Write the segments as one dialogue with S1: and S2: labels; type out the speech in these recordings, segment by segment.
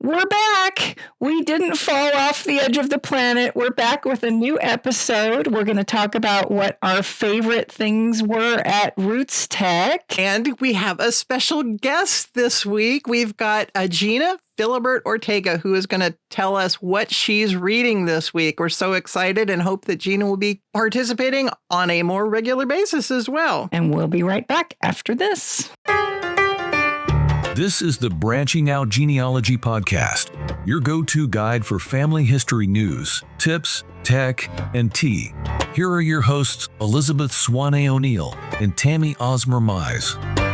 S1: We're back. We didn't fall off the edge of the planet. We're back with a new episode. We're going to talk about what our favorite things were at RootsTech.
S2: And we have a special guest this week. We've got Gena Philibert-Ortega, who is going to tell us what she's reading this week. We're so excited and hope that Gena will be participating on a more regular basis as well.
S1: And we'll be right back after this.
S3: This is the Branching Out Genealogy Podcast, your go-to guide for family history news, tips, tech, and tea. Here are your hosts, Elizabeth Swanee O'Neill and Tami Osmer-Mize.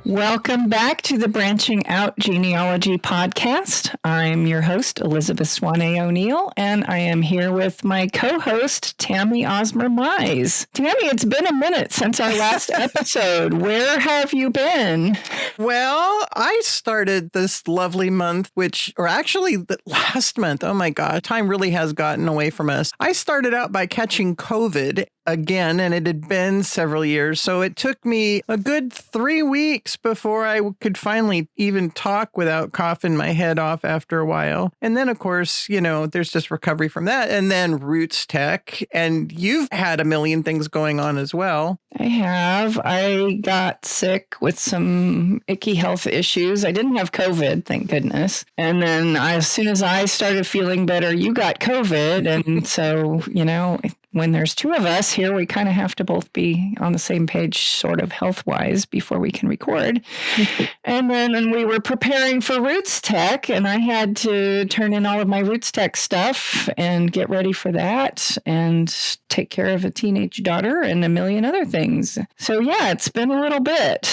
S1: Welcome back to the Branching Out Genealogy Podcast. I'm your host, Elizabeth Swanee O'Neill, and I am here with my co-host, Tami Osmer-Mize. Tami, it's been a minute since our last episode. Where have you been?
S2: Well, I started this lovely month, actually the last month. Oh my God, time really has gotten away from us. I started out by catching COVID again, and it had been several years. So it took me a good 3 weeks before I could finally even talk without coughing my head off after a while. And then, of course, there's just recovery from that. And then RootsTech. And you've had a million things going on as well.
S1: I have. I got sick with some icky health issues. I didn't have COVID, thank goodness. And then as soon as I started feeling better, you got COVID. And so, when there's two of us here, we kind of have to both be on the same page, sort of health-wise, before we can record. And then we were preparing for RootsTech, and I had to turn in all of my RootsTech stuff and get ready for that and take care of a teenage daughter and a million other things. So yeah, it's been a little bit.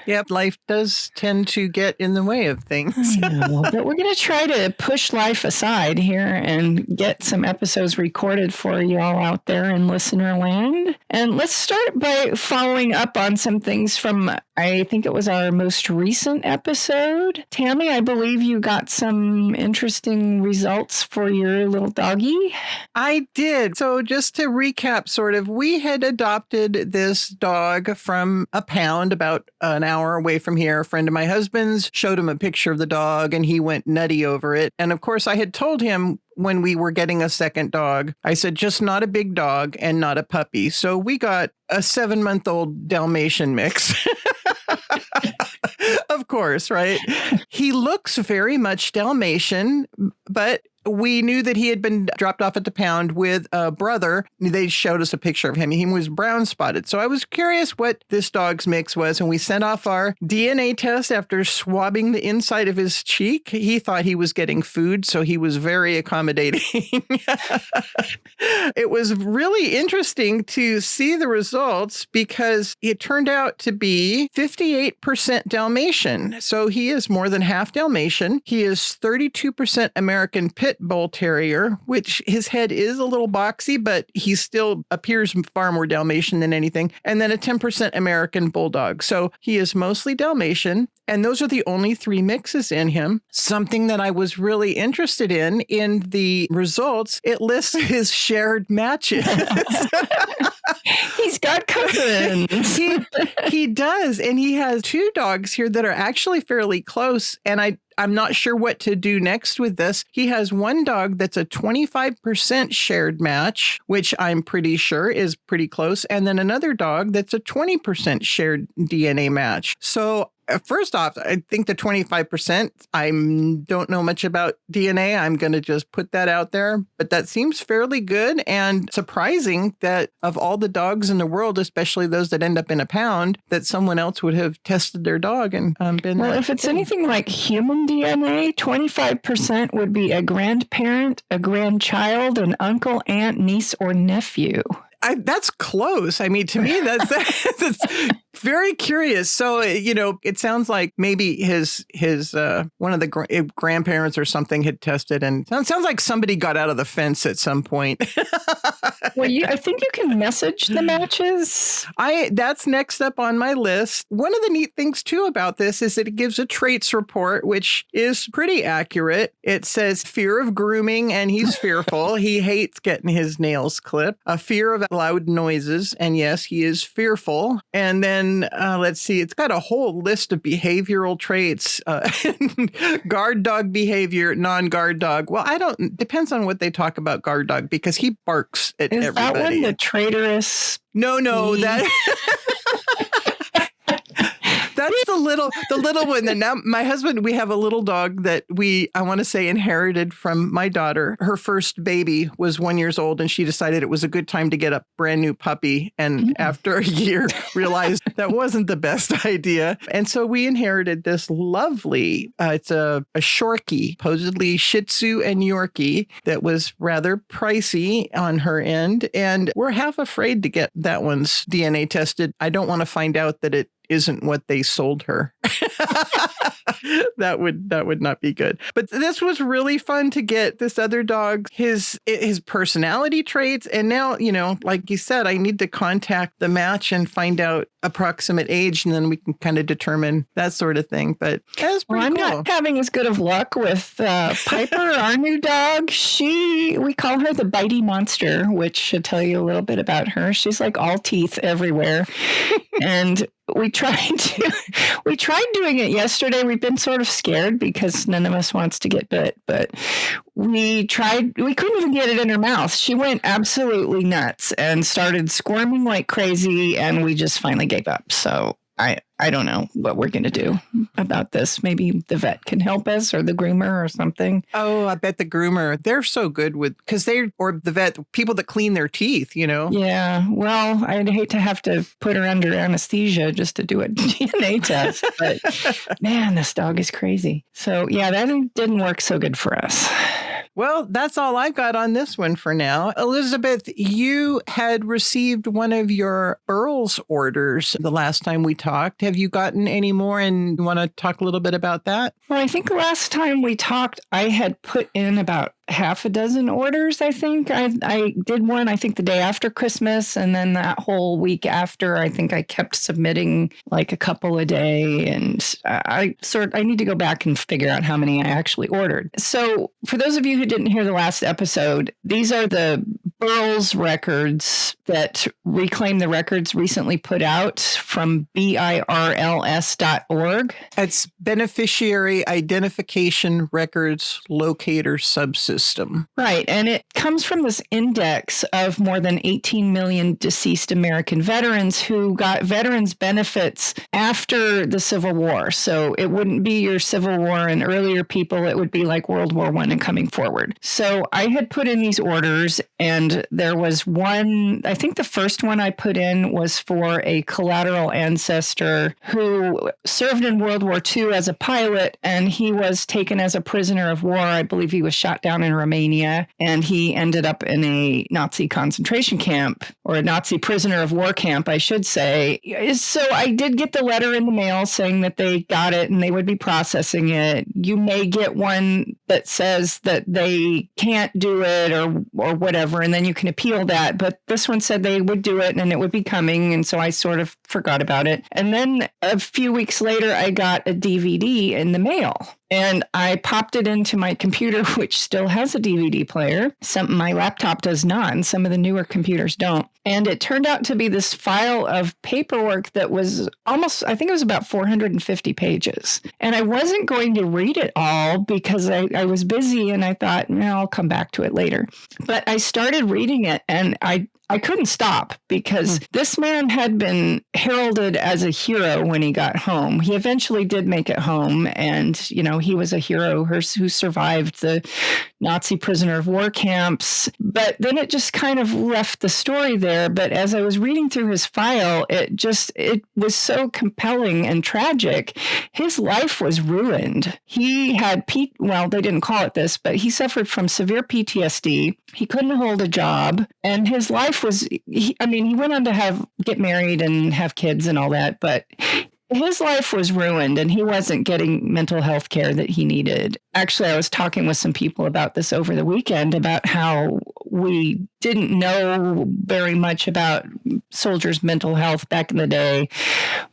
S2: Yep, life does tend to get in the way of things.
S1: I know, but we're going to try to push life aside here and get some episodes recorded for you all out there in listener land. And let's start by following up on some things from, I think it was our most recent episode. Tami, I believe you got some interesting results for your little doggie.
S2: I did. So just to recap, we had adopted this dog from a pound about an hour away from here. A friend of my husband's showed him a picture of the dog and he went nutty over it. And of course, I had told him when we were getting a second dog, I said, just not a big dog and not a puppy. So we got a 7-month-old Dalmatian mix. Of course, right? He looks very much Dalmatian, but we knew that he had been dropped off at the pound with a brother. They showed us a picture of him. He was brown spotted. So I was curious what this dog's mix was. And we sent off our DNA test after swabbing the inside of his cheek. He thought he was getting food, so he was very accommodating. It was really interesting to see the results because it turned out to be 58% Dalmatian. So he is more than half Dalmatian. He is 32% American Pit Bull Terrier, which his head is a little boxy, but he still appears far more Dalmatian than anything. And then a 10% American Bulldog. So he is mostly Dalmatian. And those are the only 3 mixes in him. Something that I was really interested in the results, it lists his shared matches.
S1: He's got cousins.
S2: He does. And he has 2 dogs here that are actually fairly close. And I'm not sure what to do next with this. He has one dog that's a 25% shared match, which I'm pretty sure is pretty close. And then another dog that's a 20% shared DNA match. So first off, I think the 25%, I don't know much about DNA. I'm going to just put that out there. But that seems fairly good and surprising that of all the dogs in the world, especially those that end up in a pound, that someone else would have tested their dog and been.
S1: Well, if it's anything like human DNA, 25% would be a grandparent, a grandchild, an uncle, aunt, niece, or nephew.
S2: That's close. I mean, to me, that's Very curious. So, it sounds like maybe his one of the grandparents or something had tested, and it sounds like somebody got out of the fence at some point.
S1: Well, I think you can message the matches.
S2: That's next up on my list. One of the neat things too about this is that it gives a traits report, which is pretty accurate. It says fear of grooming, and he's fearful. He hates getting his nails clipped. A fear of loud noises, and yes, he is fearful. And then let's see, it's got a whole list of behavioral traits: guard dog behavior, non-guard dog. Well, depends on what they talk about guard dog, because he barks at everybody. Is that one
S1: the traitorous?
S2: No, that. That's the little one. And now my husband, we have a little dog that I want to say inherited from my daughter. Her first baby was 1 year old, and she decided it was a good time to get a brand new puppy. And after a year, realized that wasn't the best idea. And so we inherited this lovely, it's a Shorkie, supposedly Shih Tzu and Yorkie, that was rather pricey on her end. And we're half afraid to get that one's DNA tested. I don't want to find out that it isn't what they sold her. That would not be good. But this was really fun to get this other dog, his personality traits. And now, like you said, I need to contact the match and find out approximate age, and then we can kind of determine that sort of thing. But that's pretty cool.
S1: I'm not having as good of luck with Piper, our new dog. We call her the bitey monster, which should tell you a little bit about her. She's like all teeth everywhere. And we tried doing it yesterday. We've been sort of scared because none of us wants to get bit, but we couldn't even get it in her mouth. She went absolutely nuts and started squirming like crazy, and we just finally gave up. So I don't know what we're going to do about this. Maybe the vet can help us, or the groomer or something.
S2: Oh, I bet the groomer, they're so good or the vet, people that clean their teeth,
S1: Yeah. Well, I'd hate to have to put her under anesthesia just to do a DNA test. But man, this dog is crazy. So yeah, that didn't work so good for us.
S2: Well, that's all I've got on this one for now. Elizabeth, you had received one of your BIRLS orders the last time we talked. Have you gotten any more, and you want to talk a little bit about that?
S1: Well, I think last time we talked, I had put in about half a dozen orders, I think. I did one, I think, the day after Christmas, and then that whole week after, I think I kept submitting like a couple a day, and I need to go back and figure out how many I actually ordered. So for those of you who didn't hear the last episode, these are the BIRLS records that Reclaim the Records recently put out from BIRLS.org.
S2: It's Beneficiary Identification Records Locator Subsystem.
S1: Right. And it comes from this index of more than 18 million deceased American veterans who got veterans benefits after the Civil War. So it wouldn't be your Civil War and earlier people. It would be like World War I and coming forward. So I had put in these orders, and there was one, I think the first one I put in was for a collateral ancestor who served in World War II as a pilot, and he was taken as a prisoner of war. I believe he was shot down in Romania, and he ended up in a Nazi concentration camp, or a Nazi prisoner of war camp, I should say. So I did get the letter in the mail saying that they got it and they would be processing it. You may get one that says that they can't do it or whatever, and then you can appeal that. But this one said they would do it and it would be coming, and so I sort of forgot about it. And then a few weeks later, I got a DVD in the mail. And I popped it into my computer, which still has a DVD player. My laptop does not, and some of the newer computers don't. And it turned out to be this file of paperwork that was I think it was about 450 pages. And I wasn't going to read it all because I was busy, and I thought, I'll come back to it later. But I started reading it, and I couldn't stop because this man had been heralded as a hero when he got home. He eventually did make it home, and, he was a hero who survived the Nazi prisoner of war camps. But then it just kind of left the story there. But as I was reading through his file, it was so compelling and tragic. His life was ruined. He had, they didn't call it this, but he suffered from severe PTSD. He couldn't hold a job, and his life life was, he went on to get married and have kids and all that, but his life was ruined and he wasn't getting mental health care that he needed. Actually, I was talking with some people about this over the weekend about how we didn't know very much about soldiers' mental health back in the day.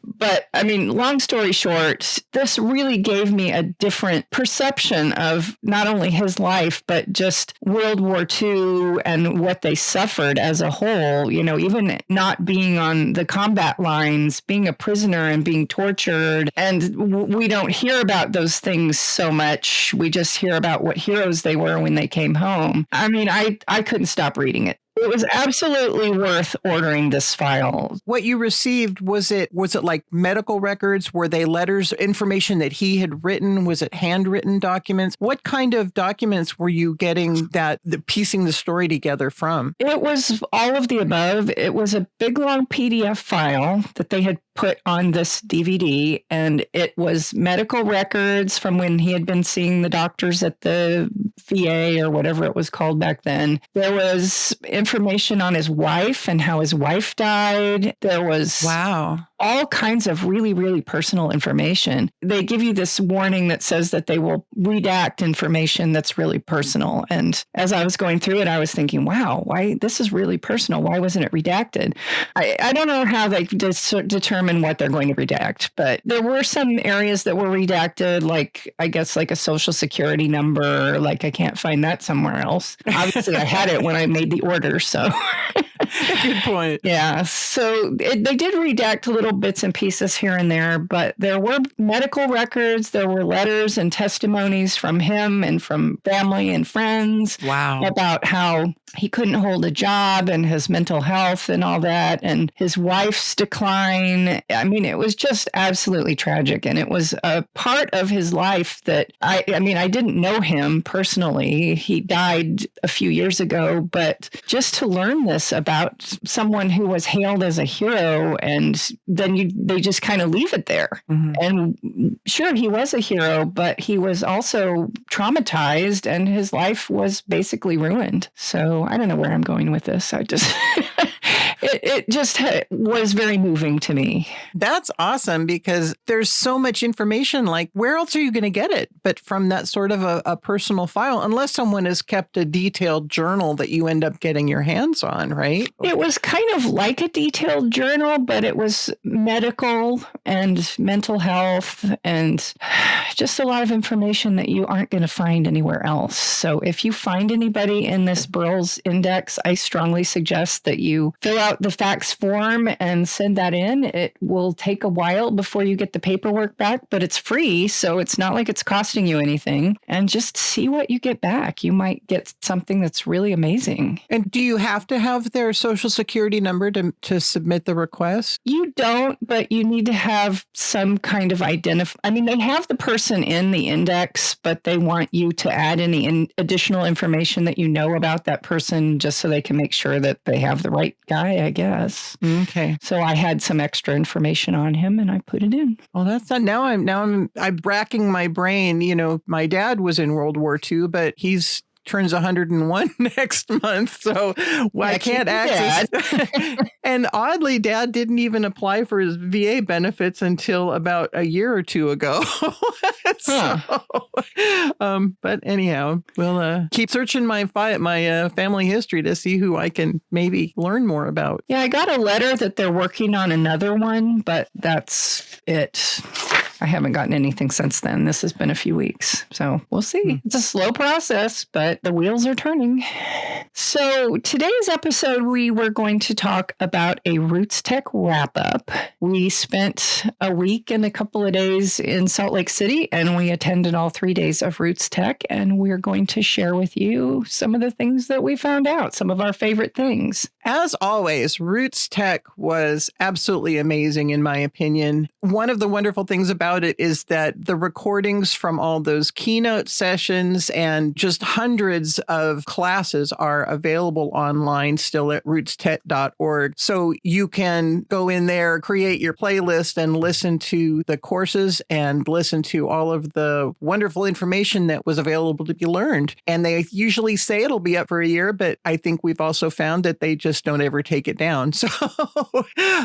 S1: But long story short, this really gave me a different perception of not only his life, but just World War II and what they suffered as a whole. Even not being on the combat lines, being a prisoner and being tortured. And we don't hear about those things so much. We just hear about what heroes they were when they came home. I couldn't stop reading it. It was absolutely worth ordering this file.
S2: What you received, was it like medical records? Were they letters, information that he had written? Was it handwritten documents? What kind of documents were you getting piecing the story together from?
S1: It was all of the above. It was a big, long PDF file that they had put on this DVD, and it was medical records from when he had been seeing the doctors at the VA or whatever it was called back then. There was information on his wife and how his wife died. There was all kinds of really, really personal information. They give you this warning that says that they will redact information that's really personal. And as I was going through it, I was thinking, wow, why this is really personal. Why wasn't it redacted? I don't know how they determine what they're going to redact, but there were some areas that were redacted, like I guess like a social security number. Like I can't find that somewhere else. Obviously, I had it when I made the order, so.
S2: Good point.
S1: Yeah. So they did redact little bits and pieces here and there, but there were medical records, there were letters and testimonies from him and from family and friends about how he couldn't hold a job and his mental health and all that, and his wife's decline. It was just absolutely tragic. And it was a part of his life that I didn't know him personally. He died a few years ago, but just to learn this about someone who was hailed as a hero, and then they just kind of leave it there. Mm-hmm. And sure, he was a hero, but he was also traumatized and his life was basically ruined. So I don't know where I'm going with this. I just... It just was very moving to me.
S2: That's awesome, because there's so much information. Like, where else are you going to get it but from that sort of a personal file, unless someone has kept a detailed journal that you end up getting your hands on, right?
S1: It was kind of like a detailed journal, but it was medical and mental health and just a lot of information that you aren't going to find anywhere else. So if you find anybody in this BIRLS index, I strongly suggest that you fill out the facts form and send that in. It will take a while before you get the paperwork back, but it's free, so it's not like it's costing you anything. And just see what you get back. You might get something that's really amazing.
S2: And do you have to have their social security number to submit the request?
S1: You don't, but you need to have some kind of they have the person in the index, but they want you to add any additional information that you know about that person, just so they can make sure that they have the right guy, I guess.
S2: Okay.
S1: So I had some extra information on him and I put it in.
S2: Well, that's not, now I'm racking my brain. My dad was in World War II, but he's turns 101 next month, so I can't access. And oddly, Dad didn't even apply for his VA benefits until about a year or two ago. But anyhow, we'll keep searching my family history to see who I can maybe learn more about.
S1: Yeah, I got a letter that they're working on another one, but that's it. I haven't gotten anything since then. This has been a few weeks, so we'll see. It's a slow process, but the wheels are turning. So today's episode, we were going to talk about a RootsTech wrap-up. We spent a week and a couple of days in Salt Lake City, and we attended all 3 days of RootsTech, and we're going to share with you some of the things that we found out, some of our favorite things.
S2: As always, RootsTech was absolutely amazing, in my opinion. One of the wonderful things about about it is that the recordings from all those keynote sessions and just hundreds of classes are available online still at rootstech.org. So you can go in there, create your playlist, and listen to the courses and listen to all of the wonderful information that was available to be learned. And they usually say it'll be up for a year, but I think we've also found that they just don't ever take it down. So,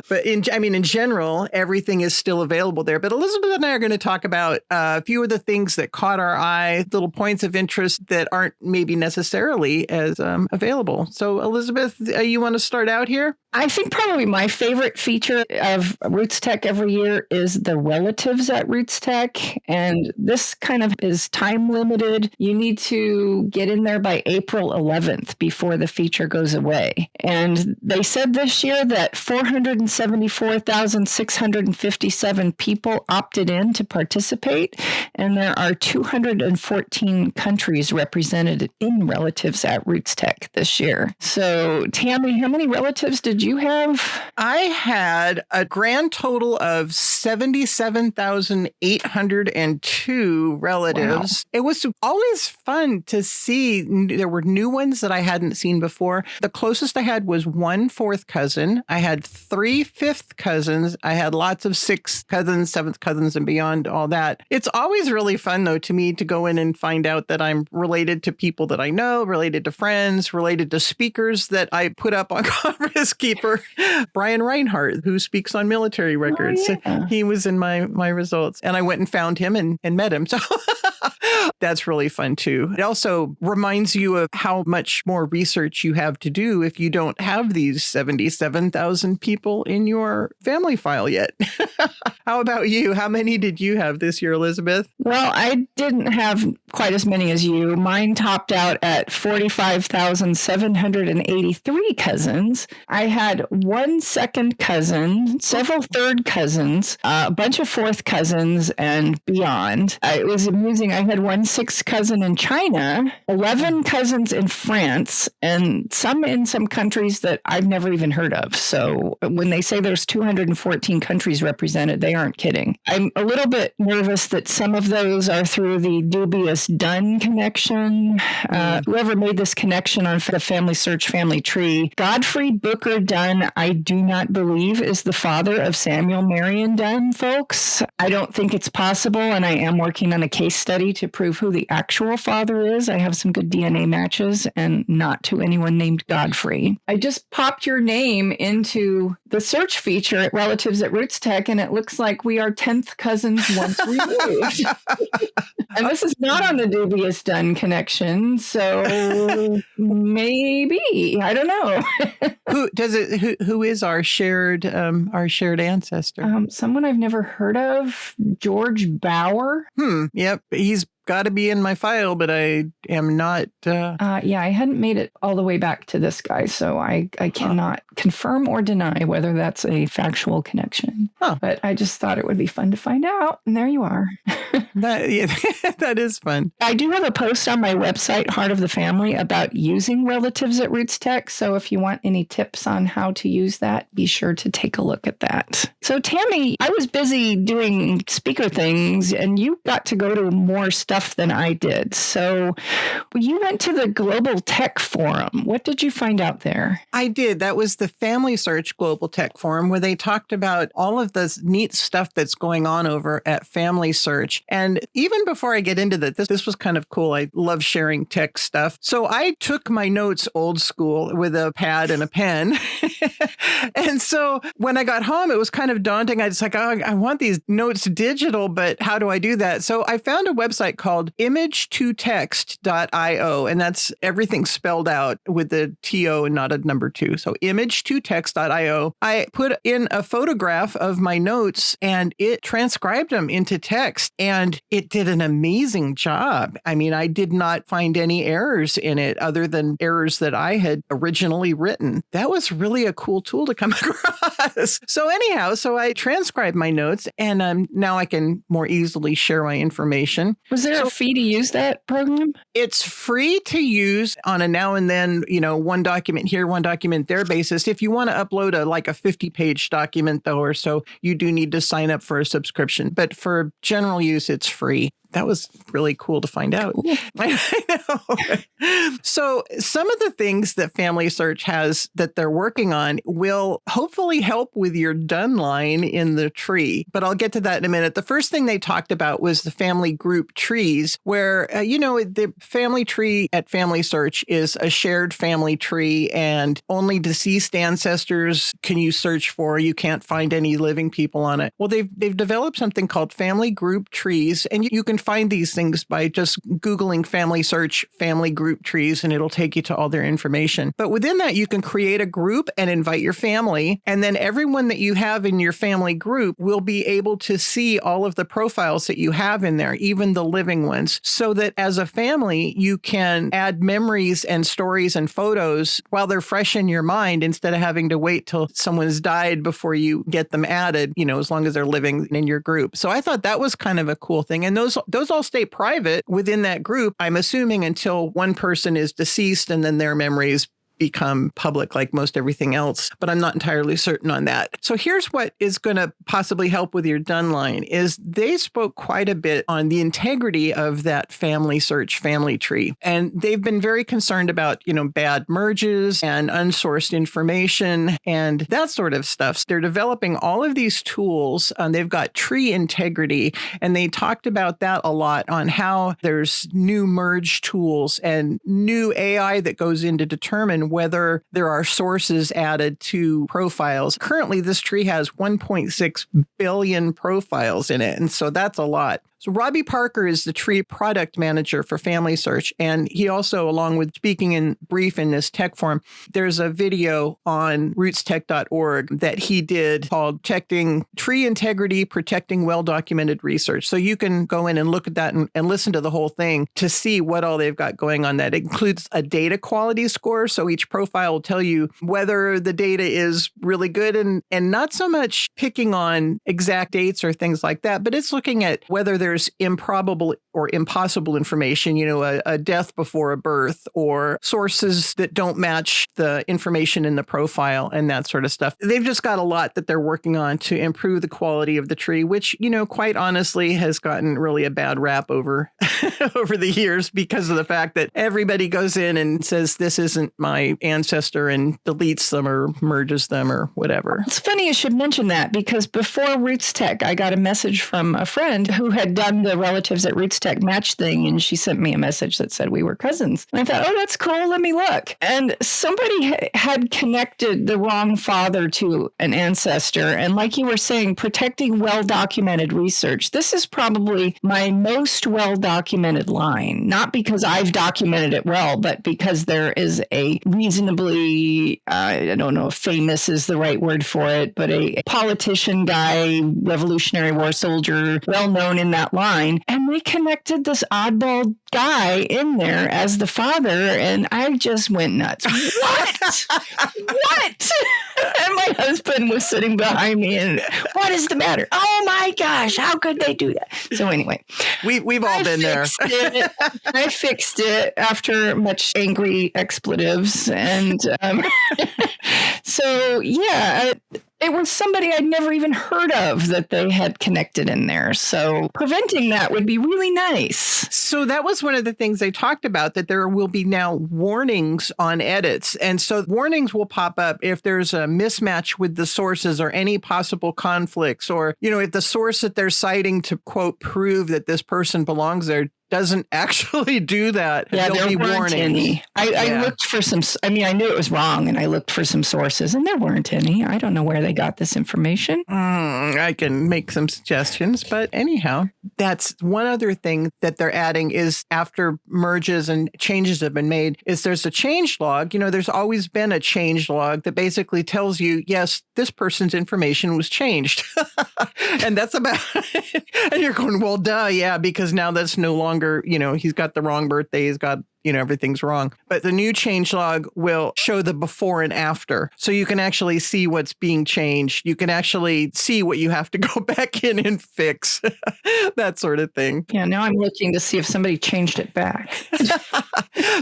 S2: but in general, everything is still available there. But Elizabeth and I are going to talk about a few of the things that caught our eye, little points of interest that aren't maybe necessarily as available. So, Elizabeth, you want to start out here?
S1: I think probably my favorite feature of RootsTech every year is the relatives at RootsTech. And this kind of is time limited. You need to get in there by April 11th before the feature goes away. And they said this year that 474,657 people opted in to participate. And there are 214 countries represented in relatives at RootsTech this year. So, Tami, how many relatives did you have?
S2: I had a grand total of 77,802 relatives. Wow. It was always fun to see. There were new ones that I hadn't seen before. The closest I had was 1 4th cousin. I had 3 5th cousins. I had lots of 6th cousins, 7th cousins, and beyond all that. It's always really fun, though, to me to go in and find out that I'm related to people that I know, related to friends, related to speakers that I put up on Conference Keeper. Brian Reinhardt, who speaks on military records.
S1: Oh, yeah.
S2: He was in my results, and I went and found him and met him. So that's really fun, too. It also reminds you of how much more research you have to do if you don't have these 77,000 people in your family file yet. How about you? How many did you have this year, Elizabeth?
S1: Well, I didn't have quite as many as you. Mine topped out at 45,783 cousins. I had 1 2nd cousin, several 3rd cousins, a bunch of 4th cousins, and beyond. It was amusing. I had 1 6th cousin in China, 11 cousins in France, and some in some countries that I've never even heard of. So when they say there's 214 countries represented, they aren't kidding. I'm a little bit nervous that some of those are through the dubious Dunn connection. Whoever made this connection on the FamilySearch family tree, Godfrey Booker Dunn, I do not believe is the father of Samuel Marion Dunn, folks. I don't think it's possible, and I am working on a case study to prove who the actual father is. I have some good DNA matches, and not to anyone named Godfrey. I just popped your name into the search feature at Relatives at RootsTech, and it looks like we are 10th cousins once removed. And this is not on the dubious Dunn connection, so maybe, I don't know.
S2: Who is our shared ancestor?
S1: Someone I've never heard of, George Bauer.
S2: Yep, he's got to be in my file, but I am not.
S1: I hadn't made it all the way back to this guy, so I cannot confirm or deny whether that's a factual connection. But I just thought it would be fun to find out, and there you are.
S2: That is fun.
S1: I do have a post on my website, Heart of the Family, about using relatives at RootsTech, so if you want any tips on how to use that, be sure to take a look at that. So Tami, I was busy doing speaker things, and you got to go to more stuff than I did. So you went to the Global Tech Forum. What did you find out there?
S2: I did. That was the FamilySearch Global Tech Forum, where they talked about all of this neat stuff that's going on over at FamilySearch. And even before I get into this was kind of cool. I love sharing tech stuff. So I took my notes old school with a pad and a pen. And so when I got home, it was kind of daunting. I was like, I want these notes digital, but how do I do that? So I found a website called image2text.io, and that's everything spelled out with the TO and not a number 2. So image2text.io. I put in a photograph of my notes and it transcribed them into text, and it did an amazing job. I mean, I did not find any errors in it other than errors that I had originally written. That was really a cool tool tool to come across. So anyhow, I transcribed my notes and now I can more easily share my information.
S1: Was there a fee to use that program?
S2: It's free to use on a now and then, one document here, one document there basis. If you want to upload a 50-page document, though, or so, you do need to sign up for a subscription. But for general use, it's free. That was really cool to find out. Cool. I know. So some of the things that FamilySearch has that they're working on will hopefully help with your done line in the tree. But I'll get to that in a minute. The first thing they talked about was the family group trees, where, the family tree at FamilySearch is a shared family tree and only deceased ancestors can you search for. You can't find any living people on it. Well, they've developed something called family group trees, and you can find these things by just Googling FamilySearch family group trees, and it'll take you to all their information. But within that, you can create a group and invite your family. And then everyone that you have in your family group will be able to see all of the profiles that you have in there, even the living ones, so that as a family, you can add memories and stories and photos while they're fresh in your mind, instead of having to wait till someone's died before you get them added, as long as they're living in your group. So I thought that was kind of a cool thing. And those all stay private within that group, I'm assuming, until one person is deceased and then their memories become public like most everything else, but I'm not entirely certain on that. So here's what is going to possibly help with your done line is they spoke quite a bit on the integrity of that FamilySearch family tree. And they've been very concerned about, bad merges and unsourced information and that sort of stuff. They're developing all of these tools. They've got tree integrity, and they talked about that a lot on how there's new merge tools and new AI that goes in to determine whether there are sources added to profiles. Currently, this tree has 1.6 billion profiles in it, and so that's a lot. So Robbie Parker is the tree product manager for FamilySearch, and he also, along with speaking in brief in this tech forum, there's a video on rootstech.org that he did called Checking Tree Integrity, Protecting Well-Documented Research. So you can go in and look at that and listen to the whole thing to see what all they've got going on. That includes a data quality score. So each profile will tell you whether the data is really good and not so much picking on exact dates or things like that, but it's looking at whether there's improbable or impossible information, a death before a birth or sources that don't match the information in the profile and that sort of stuff. They've just got a lot that they're working on to improve the quality of the tree, which, quite honestly has gotten really a bad rap over the years because of the fact that everybody goes in and says, this isn't my ancestor, and deletes them or merges them or whatever.
S1: It's funny you should mention that, because before RootsTech, I got a message from a friend who had done the relatives at RootsTech match thing, and she sent me a message that said we were cousins. And I thought, oh, that's cool. Let me look. And somebody had connected the wrong father to an ancestor. And like you were saying, protecting well-documented research. This is probably my most well-documented line, not because I've documented it well, but because there is a reasonably, I don't know if famous is the right word for it, but a politician guy, Revolutionary War soldier, well-known in that line. And they connected this oddball guy in there as the father, and I just went nuts. What? What? And my husband was sitting behind me, and what is the matter? Oh my gosh, how could they do that? So anyway,
S2: we've all been there.
S1: I fixed it after much angry expletives, and so yeah. It was somebody I'd never even heard of that they had connected in there. So preventing that would be really nice.
S2: So that was one of the things they talked about, that there will be now warnings on edits. And so warnings will pop up if there's a mismatch with the sources or any possible conflicts, or, if the source that they're citing to, quote, prove that this person belongs there doesn't actually do that.
S1: Yeah,
S2: there'll be warnings.
S1: Any. I looked for some, I knew it was wrong, and I looked for some sources, and there weren't any. I don't know where they got this information.
S2: I can make some suggestions, but anyhow, that's one other thing that they're adding is after merges and changes have been made, is there's a change log. There's always been a change log that basically tells you, yes, this person's information was changed. And that's about it. And you're going, well, duh, yeah, because now that's no longer, he's got the wrong birthday, he's got everything's wrong. But the new change log will show the before and after. So you can actually see what's being changed. You can actually see what you have to go back in and fix, that sort of thing.
S1: Yeah, now I'm looking to see if somebody changed it back.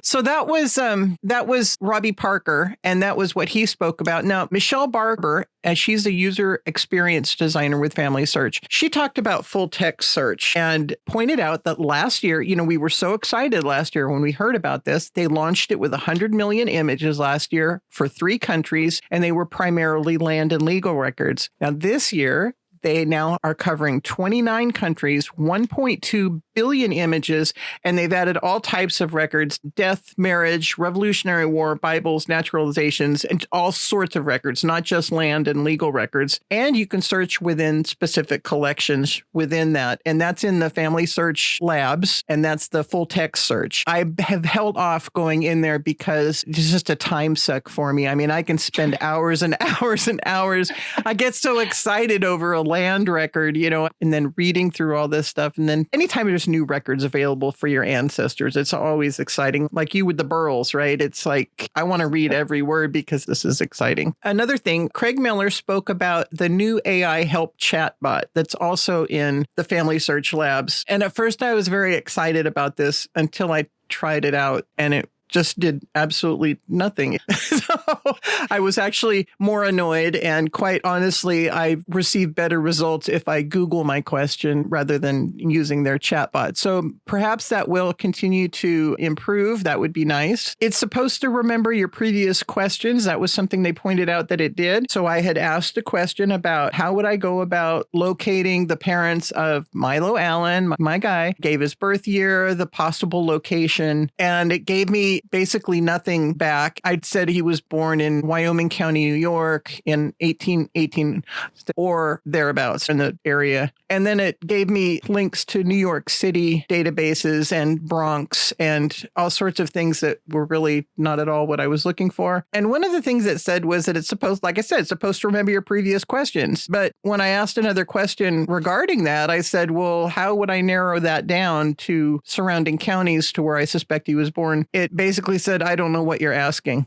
S2: So that was Robbie Parker, and that was what he spoke about. Now, Michelle Barber, as she's a user experience designer with FamilySearch, she talked about full text search and pointed out that last year, we were so excited last year when we heard about this. They launched it with 100 million images last year for 3 countries, and they were primarily land and legal records. Now, this year, they now are covering 29 countries, 1.2 billion images, and they've added all types of records: death, marriage, Revolutionary War, Bibles, naturalizations, and all sorts of records, not just land and legal records. And you can search within specific collections within that. And that's in the FamilySearch labs, and that's the full text search. I have held off going in there because it's just a time suck for me. I mean, I can spend hours and hours and hours. I get so excited over a land record, and then reading through all this stuff. And then anytime there's new records available for your ancestors, it's always exciting. Like you with the Birls, right? It's like, I want to read every word because this is exciting. Another thing, Craig Miller spoke about the new AI help chatbot that's also in the FamilySearch labs. And at first I was very excited about this until I tried it out, and it just did absolutely nothing. So I was actually more annoyed. And quite honestly, I received better results if I Google my question rather than using their chatbot. So perhaps that will continue to improve. That would be nice. It's supposed to remember your previous questions. That was something they pointed out that it did. So I had asked a question about how would I go about locating the parents of Milo Allen, my guy, gave his birth year, the possible location, and it gave me basically nothing back. I'd said he was born in Wyoming County, New York in 1818 or thereabouts in the area. And then it gave me links to New York City databases and Bronx and all sorts of things that were really not at all what I was looking for. And one of the things it said was that it's supposed, like I said, it's supposed to remember your previous questions. But when I asked another question regarding that, I said, well, how would I narrow that down to surrounding counties to where I suspect he was born? It basically said, I don't know what you're asking.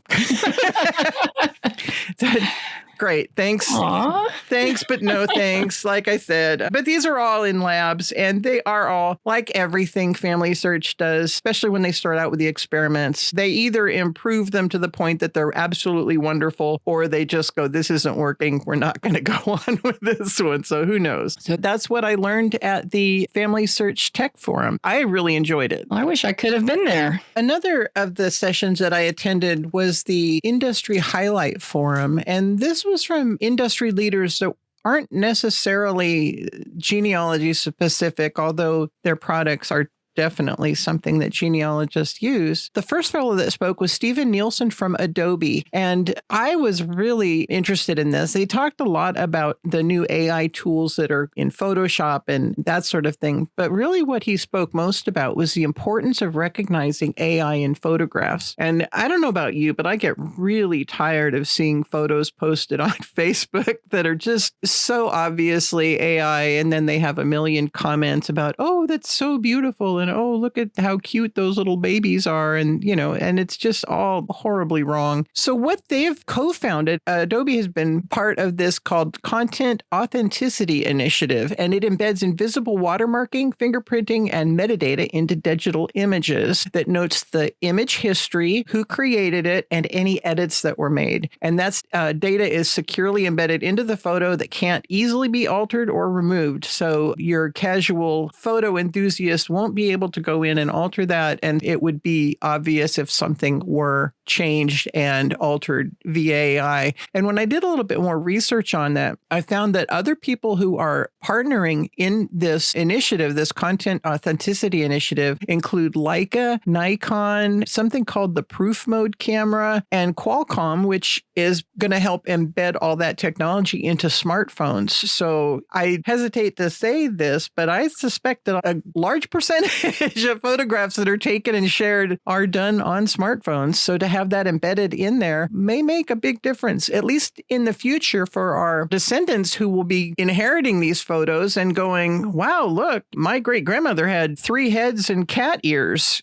S2: Great. Thanks.
S1: Aww.
S2: Thanks, but no thanks, like I said. But these are all in labs, and they are all, like everything FamilySearch does, especially when they start out with the experiments. They either improve them to the point that they're absolutely wonderful, or they just go, this isn't working. We're not going to go on with this one. So who knows? So that's what I learned at the FamilySearch Tech Forum. I really enjoyed it.
S1: I wish I could have been there.
S2: Another of the sessions that I attended was the Industry Highlight Forum, and this was from industry leaders that aren't necessarily genealogy specific, although their products are definitely something that genealogists use. The first fellow that spoke was Stephen Nielsen from Adobe, and I was really interested in this. They talked a lot about the new AI tools that are in Photoshop and that sort of thing, but really what he spoke most about was the importance of recognizing AI in photographs. And I don't know about you, but I get really tired of seeing photos posted on Facebook that are just so obviously AI, and then they have a million comments about, oh, that's so beautiful, and oh, look at how cute those little babies are. And, and it's just all horribly wrong. So what they've co-founded, Adobe has been part of this called Content Authenticity Initiative, and it embeds invisible watermarking, fingerprinting, and metadata into digital images that notes the image history, who created it, and any edits that were made. And that's data is securely embedded into the photo that can't easily be altered or removed. So your casual photo enthusiast won't be able to go in and alter that, and it would be obvious if something were changed and altered via AI. And when I did a little bit more research on that, I found that other people who are partnering in this initiative, this Content Authenticity Initiative, include Leica, Nikon, something called the Proof Mode camera, and Qualcomm, which is going to help embed all that technology into smartphones. So I hesitate to say this, but I suspect that a large percentage photographs that are taken and shared are done on smartphones. So to have that embedded in there may make a big difference, at least in the future for our descendants who will be inheriting these photos and going, wow, look, my great grandmother had 3 heads and cat ears.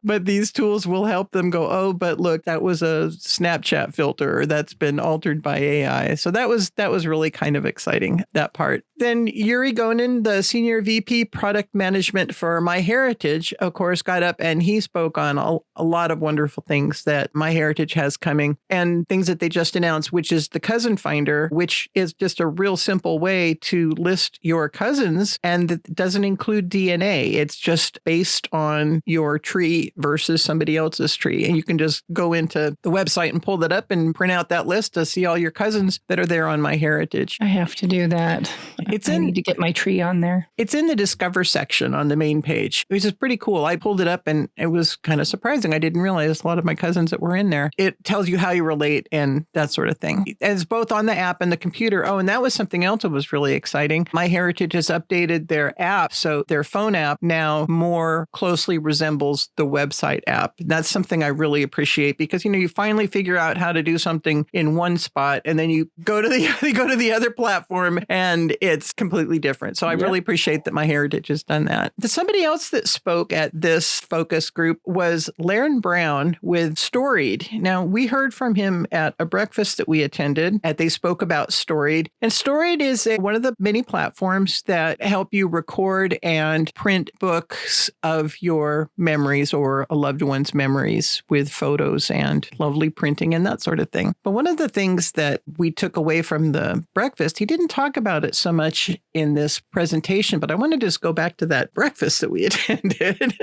S2: But these tools will help them go, oh, but look, that was a Snapchat filter or that's been altered by AI. So that was really kind of exciting, that part. Then Yuri Gonin, the Senior VP Product Management for MyHeritage, of course, got up and he spoke on a lot of wonderful things that MyHeritage has coming and things that they just announced, which is the Cousin Finder, which is just a real simple way to list your cousins, and that doesn't include DNA. It's just based on your tree versus somebody else's tree. And you can just go into the website and pull that up and print out that list to see all your cousins that are there on MyHeritage.
S1: I have to do that. I need to get my tree on there.
S2: It's in the Discover section on the main page, which is pretty cool. I pulled it up and it was kind of surprising. I didn't realize a lot of my cousins that were in there. It tells you how you relate and that sort of thing. It's both on the app and the computer. Oh, and that was something else that was really exciting. MyHeritage has updated their app. So their phone app now more closely resembles the website app. That's something I really appreciate because, you finally figure out how to do something in one spot and then you go to the other platform and it's completely different. So I really appreciate that MyHeritage has done that. Somebody else that spoke at this focus group was Laren Brown with Storied. Now, we heard from him at a breakfast that we attended, and they spoke about Storied. And Storied is one of the many platforms that help you record and print books of your memories or a loved one's memories with photos and lovely printing and that sort of thing. But one of the things that we took away from the breakfast, he didn't talk about it so much in this presentation, but I want to just go back to that breakfast that we attended.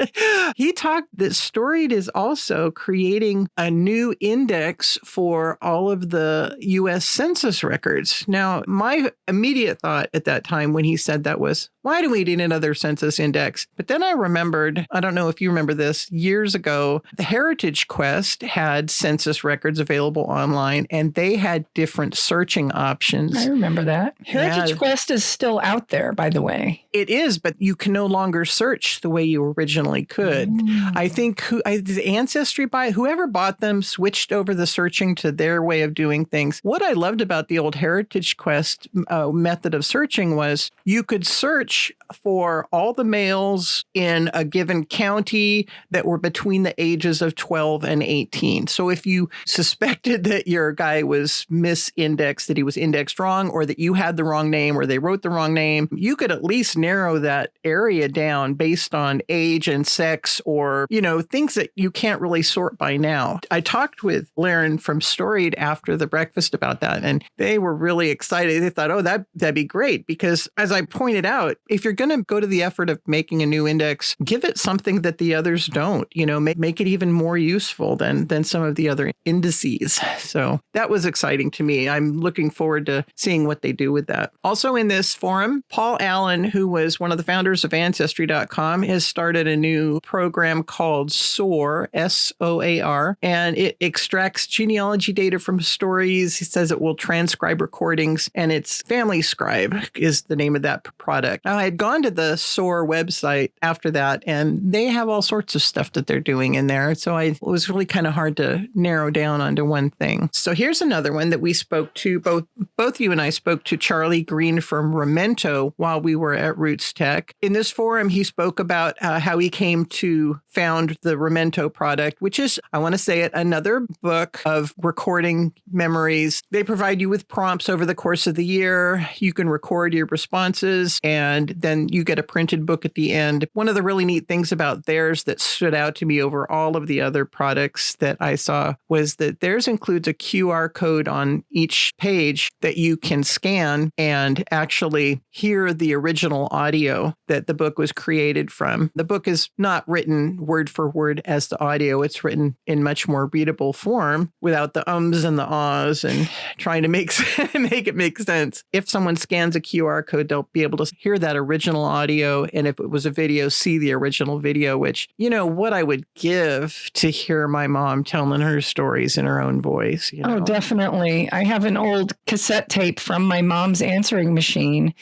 S2: He talked that Storied is also creating a new index for all of the U.S. Census records. Now, my immediate thought at that time when he said that was, why do we need another census index? But then I remembered, I don't know if you remember this, years ago, the Heritage Quest had census records available online, and they had different searching options.
S1: I remember that. Heritage Quest is still out there, by the way.
S2: It is, but you can no longer search the way you originally could. I think Ancestry, whoever bought them, switched over the searching to their way of doing things. What I loved about the old Heritage Quest method of searching was you could search for all the males in a given county that were between the ages of 12 and 18. So if you suspected that your guy was misindexed, that he was indexed wrong, or that you had the wrong name, or they wrote the wrong name, you could at least narrow that area down based on age and sex or, things that you can't really sort by now. I talked with Laren from Storied after the breakfast about that, and they were really excited. They thought, oh, that'd be great, because as I pointed out, if you're going to go to the effort of making a new index, give it something that the others don't, make it even more useful than some of the other indices. So that was exciting to me. I'm looking forward to seeing what they do with that. Also in this forum, Paul Allen, who was one of the founders of Ancestry.com, has started a new program called SOAR, SOAR, and it extracts genealogy data from stories. He says it will transcribe recordings, and it's FamilyScribe is the name of that product. Now, I had gone to the SOAR website after that, and they have all sorts of stuff that they're doing in there. So it was really kind of hard to narrow down onto one thing. So here's another one that we spoke to, both you and I spoke to Charlie Green from Remento while we were at RootsTech. In this forum, he spoke about how he came to found the Remento product, which is, I want to say it, another book of recording memories. They provide you with prompts over the course of the year. You can record your responses, and then you get a printed book at the end. One of the really neat things about theirs that stood out to me over all of the other products that I saw was that theirs includes a QR code on each page that you can scan and actually hear the original audio that the book was created from. The book is not written word for word as the audio. It's written in much more readable form without the ums and the ahs and trying to make it make sense. If someone scans a QR code, they'll be able to hear that original audio. And if it was a video, see the original video, which, what I would give to hear my mom telling her stories in her own voice.
S1: Oh, definitely. I have an old cassette tape from my mom's answering machine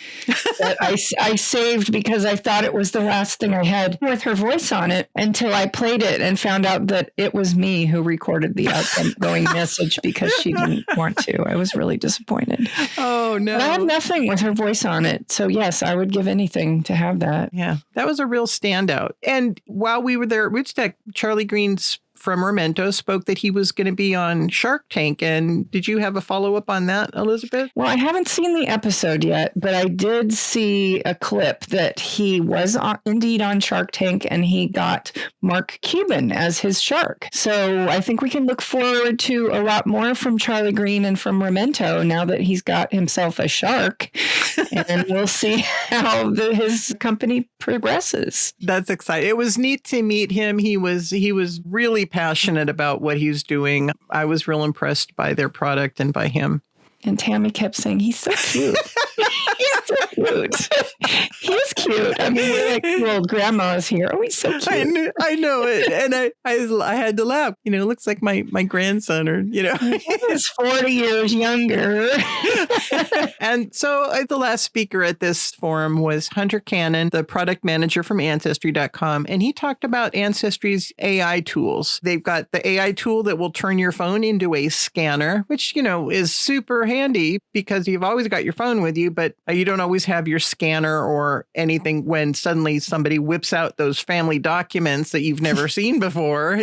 S1: that I saved because I thought it was the last thing I had with her voice on it until I played it and found out that it was me who recorded the outgoing message because she didn't want to. I was really disappointed.
S2: Oh, no.
S1: But I have nothing with her voice on it. So, yes, I would give anything to have that.
S2: Yeah, that was a real standout. And while we were there at RootsTech, Charlie Green from Remento spoke that he was going to be on Shark Tank. And did you have a follow-up on that, Elizabeth?
S1: Well, I haven't seen the episode yet, but I did see a clip that he was indeed on Shark Tank and he got Mark Cuban as his shark. So I think we can look forward to a lot more from Charlie Green and from Remento now that he's got himself a shark. And we'll see how his company progresses.
S2: That's exciting. It was neat to meet him. He was really passionate about what he's doing. I was real impressed by their product and by him.
S1: And Tami kept saying, he's so cute. He's so cute. He's cute. I mean, we're like two old grandmas here. Oh, he's so cute.
S2: I know it. And I had to laugh. It looks like my grandson or,
S1: He's 40 years younger.
S2: And so the last speaker at this forum was Hunter Cannon, the product manager from Ancestry.com. And he talked about Ancestry's AI tools. They've got the AI tool that will turn your phone into a scanner, which, is super handy because you've always got your phone with you, but you don't always have your scanner or anything when suddenly somebody whips out those family documents that you've never seen before,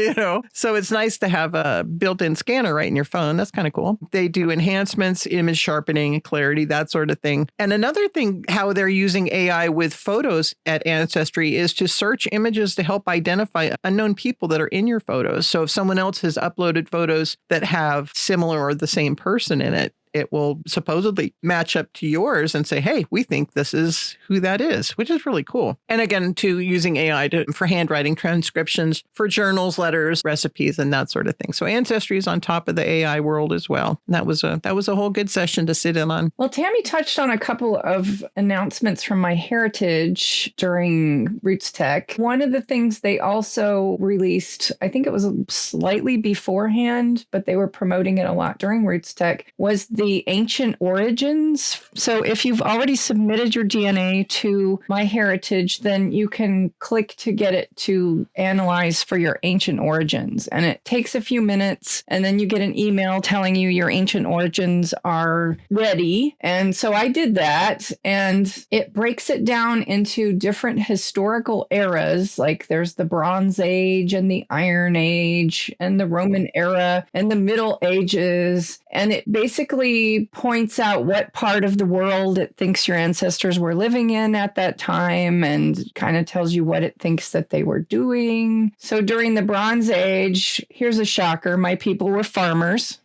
S2: So it's nice to have a built-in scanner right in your phone. That's kind of cool. They do enhancements, image sharpening, clarity, that sort of thing. And another thing, how they're using AI with photos at Ancestry is to search images to help identify unknown people that are in your photos. So if someone else has uploaded photos that have similar or the same person in it, it will supposedly match up to yours and say, hey, we think this is who that is, which is really cool. And again, too, using AI for handwriting transcriptions, for journals, letters, recipes, and that sort of thing. So Ancestry is on top of the AI world as well. And that was a whole good session to sit in on.
S1: Well, Tami touched on a couple of announcements from MyHeritage during RootsTech. One of the things they also released, I think it was slightly beforehand, but they were promoting it a lot during RootsTech, was the ancient origins. So if you've already submitted your DNA to MyHeritage, then you can click to get it to analyze for your ancient origins. And it takes a few minutes, and then you get an email telling you your ancient origins are ready. And so I did that, and it breaks it down into different historical eras. Like there's the Bronze Age and the Iron Age and the Roman era and the Middle Ages. And it basically points out what part of the world it thinks your ancestors were living in at that time and kind of tells you what it thinks that they were doing. So during the Bronze Age, here's a shocker, my people were farmers.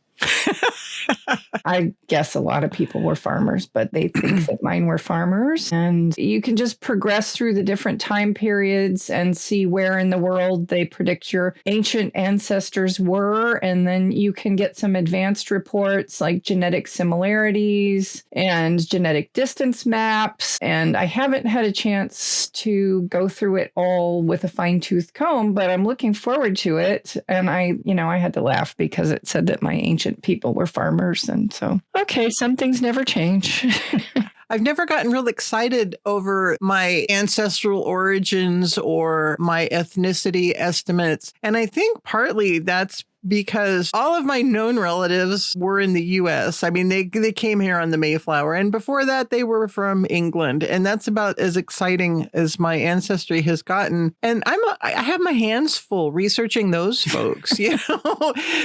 S1: I guess a lot of people were farmers, but they think that mine were farmers. And you can just progress through the different time periods and see where in the world they predict your ancient ancestors were. And then you can get some advanced reports like genetic similarities and genetic distance maps. And I haven't had a chance to go through it all with a fine-tooth comb, but I'm looking forward to it. And I had to laugh because it said that my ancient people were farmers. And so, okay, some things never change.
S2: I've never gotten real excited over my ancestral origins or my ethnicity estimates. And I think partly that's because all of my known relatives were in the U.S. I mean, they came here on the Mayflower. And before that, they were from England. And that's about as exciting as my ancestry has gotten. And I have my hands full researching those folks,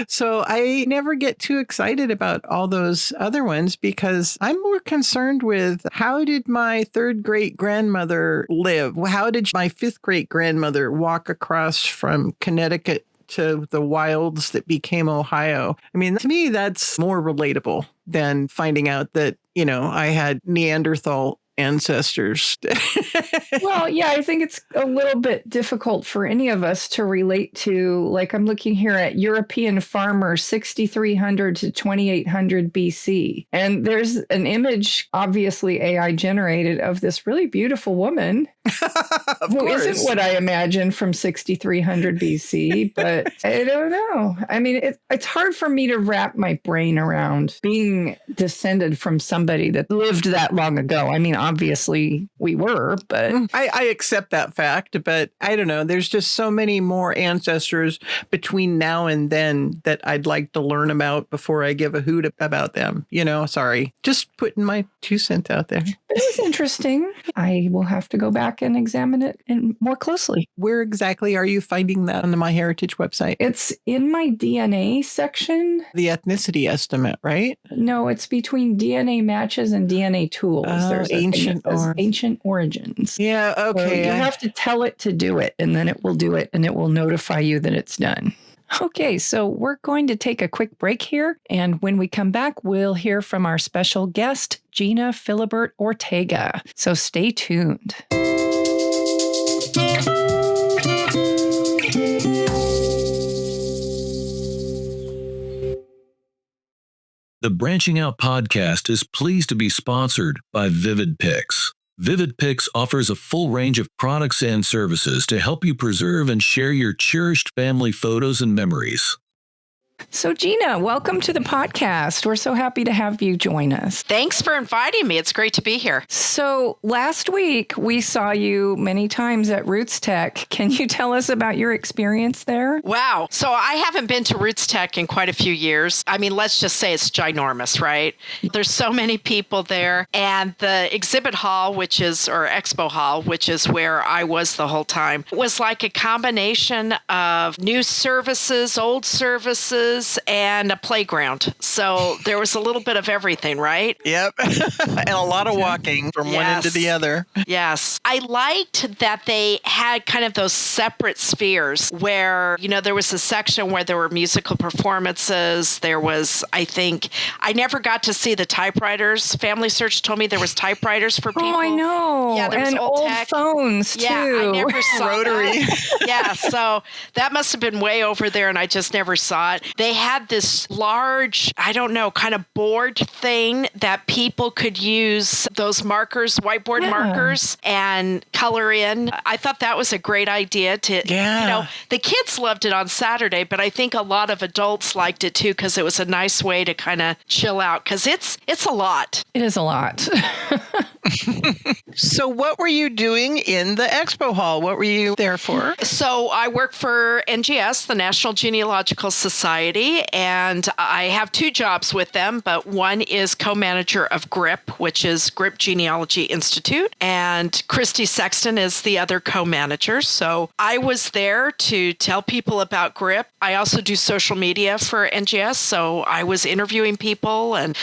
S2: So I never get too excited about all those other ones because I'm more concerned with how did my third great grandmother live? How did my fifth great grandmother walk across from Connecticut to the wilds that became Ohio? I mean, to me, that's more relatable than finding out that, I had Neanderthal ancestors.
S1: Well, yeah, I think it's a little bit difficult for any of us to relate to. Like, I'm looking here at European farmer 6300 to 2800 BC. And there's an image, obviously AI generated, of this really beautiful woman who isn't what I imagine from 6300 BC. But I don't know. I mean, it's hard for me to wrap my brain around being descended from somebody that lived that long ago. I mean, obviously we were, but
S2: I accept that fact, but I don't know. There's just so many more ancestors between now and then that I'd like to learn about before I give a hoot about them. Sorry. Just putting my 2 cents out there.
S1: It was interesting. I will have to go back and examine it more closely.
S2: Where exactly are you finding that on the MyHeritage website?
S1: It's in my DNA section.
S2: The ethnicity estimate, right?
S1: No, it's between DNA matches and DNA tools. There's ancient origins.
S2: Yeah, okay.
S1: So you have to tell it to do it, and then it will do it, and it will notify you that it's done. Okay, so we're going to take a quick break here, and when we come back, we'll hear from our special guest, Gena Philibert-Ortega. So stay tuned.
S3: The Branching Out podcast is pleased to be sponsored by VividPix. VividPix offers a full range of products and services to help you preserve and share your cherished family photos and memories.
S1: So, Gena, welcome to the podcast. We're so happy to have you join us.
S4: Thanks for inviting me. It's great to be here.
S1: So, last week, we saw you many times at RootsTech. Can you tell us about your experience there?
S4: Wow. So, I haven't been to RootsTech in quite a few years. I mean, let's just say it's ginormous, right? There's so many people there. And the exhibit hall, or Expo Hall, which is where I was the whole time, was like a combination of new services, old services, and a playground. So there was a little bit of everything, right?
S2: Yep. And a lot of walking from one end to the other.
S4: Yes. I liked that they had kind of those separate spheres where, there was a section where there were musical performances. There was, I never got to see the typewriters. FamilySearch told me there was typewriters for people.
S1: Oh, I know.
S4: Yeah, there was
S1: and old
S4: tech.
S1: phones, too.
S4: Yeah, I never saw
S2: Rotary.
S4: that. Yeah, so that must have been way over there, and I just never saw it. They had this large, kind of board thing that people could use those markers, whiteboard markers, and color in. I thought that was a great idea the kids loved it on Saturday, but I think a lot of adults liked it too because it was a nice way to kind of chill out because it's a lot.
S1: It is a lot.
S2: So what were you doing in the Expo Hall? What were you there for?
S4: So I work for NGS, the National Genealogical Society, and I have 2 jobs with them, but one is co-manager of GRIP, which is GRIP Genealogy Institute, and Christy Sexton is the other co-manager. So I was there to tell people about GRIP. I also do social media for NGS, so I was interviewing people and,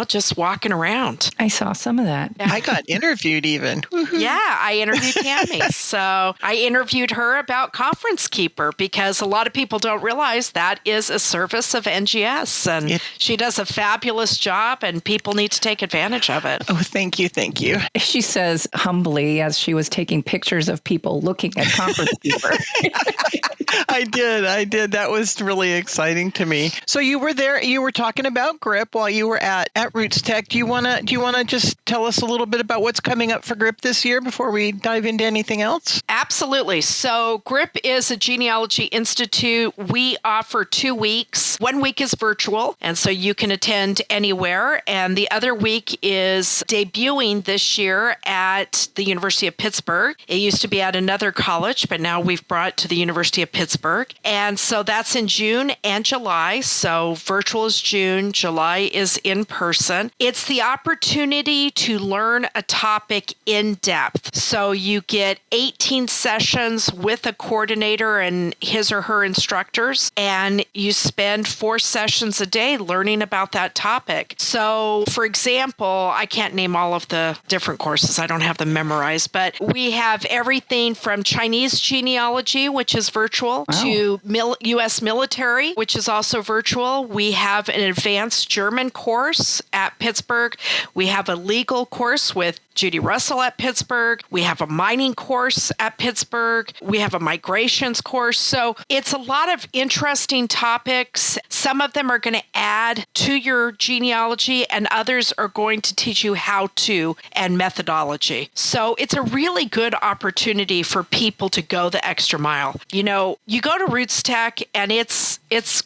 S4: just walking around.
S1: I saw some of that.
S2: I got interviewed even.
S4: Yeah, I interviewed Tami. So I interviewed her about Conference Keeper because a lot of people don't realize that is a service of NGS. And she does a fabulous job and people need to take advantage of it.
S2: Oh, thank you. Thank you.
S1: She says humbly as she was taking pictures of people looking at Conference Keeper.
S2: I did. That was really exciting to me. So you were there, you were talking about GRIP while you were at RootsTech. Do you want to just tell us a little bit about what's coming up for GRIP this year before we dive into anything else?
S4: Absolutely. So GRIP is a genealogy institute. We offer 2 weeks. 1 week is virtual, and so you can attend anywhere. And the other week is debuting this year at the University of Pittsburgh. It used to be at another college, but now we've brought it to the University of Pittsburgh. And so that's in June and July. So virtual is June, July is in person. It's the opportunity to learn a topic in depth. So you get 18 sessions with a coordinator and his or her instructors, and you spend 4 sessions a day learning about that topic. So, for example, I can't name all of the different courses. I don't have them memorized, but we have everything from Chinese genealogy, which is virtual, to U.S. military, which is also virtual. We have an advanced German course at Pittsburgh. We have a legal course with Judy Russell at Pittsburgh. We have a mining course at Pittsburgh. We have a migrations course. So it's a lot of interesting topics. Some of them are going to add to your genealogy, and others are going to teach you how to and methodology. So it's a really good opportunity for people to go the extra mile. You know, you go to RootsTech and it's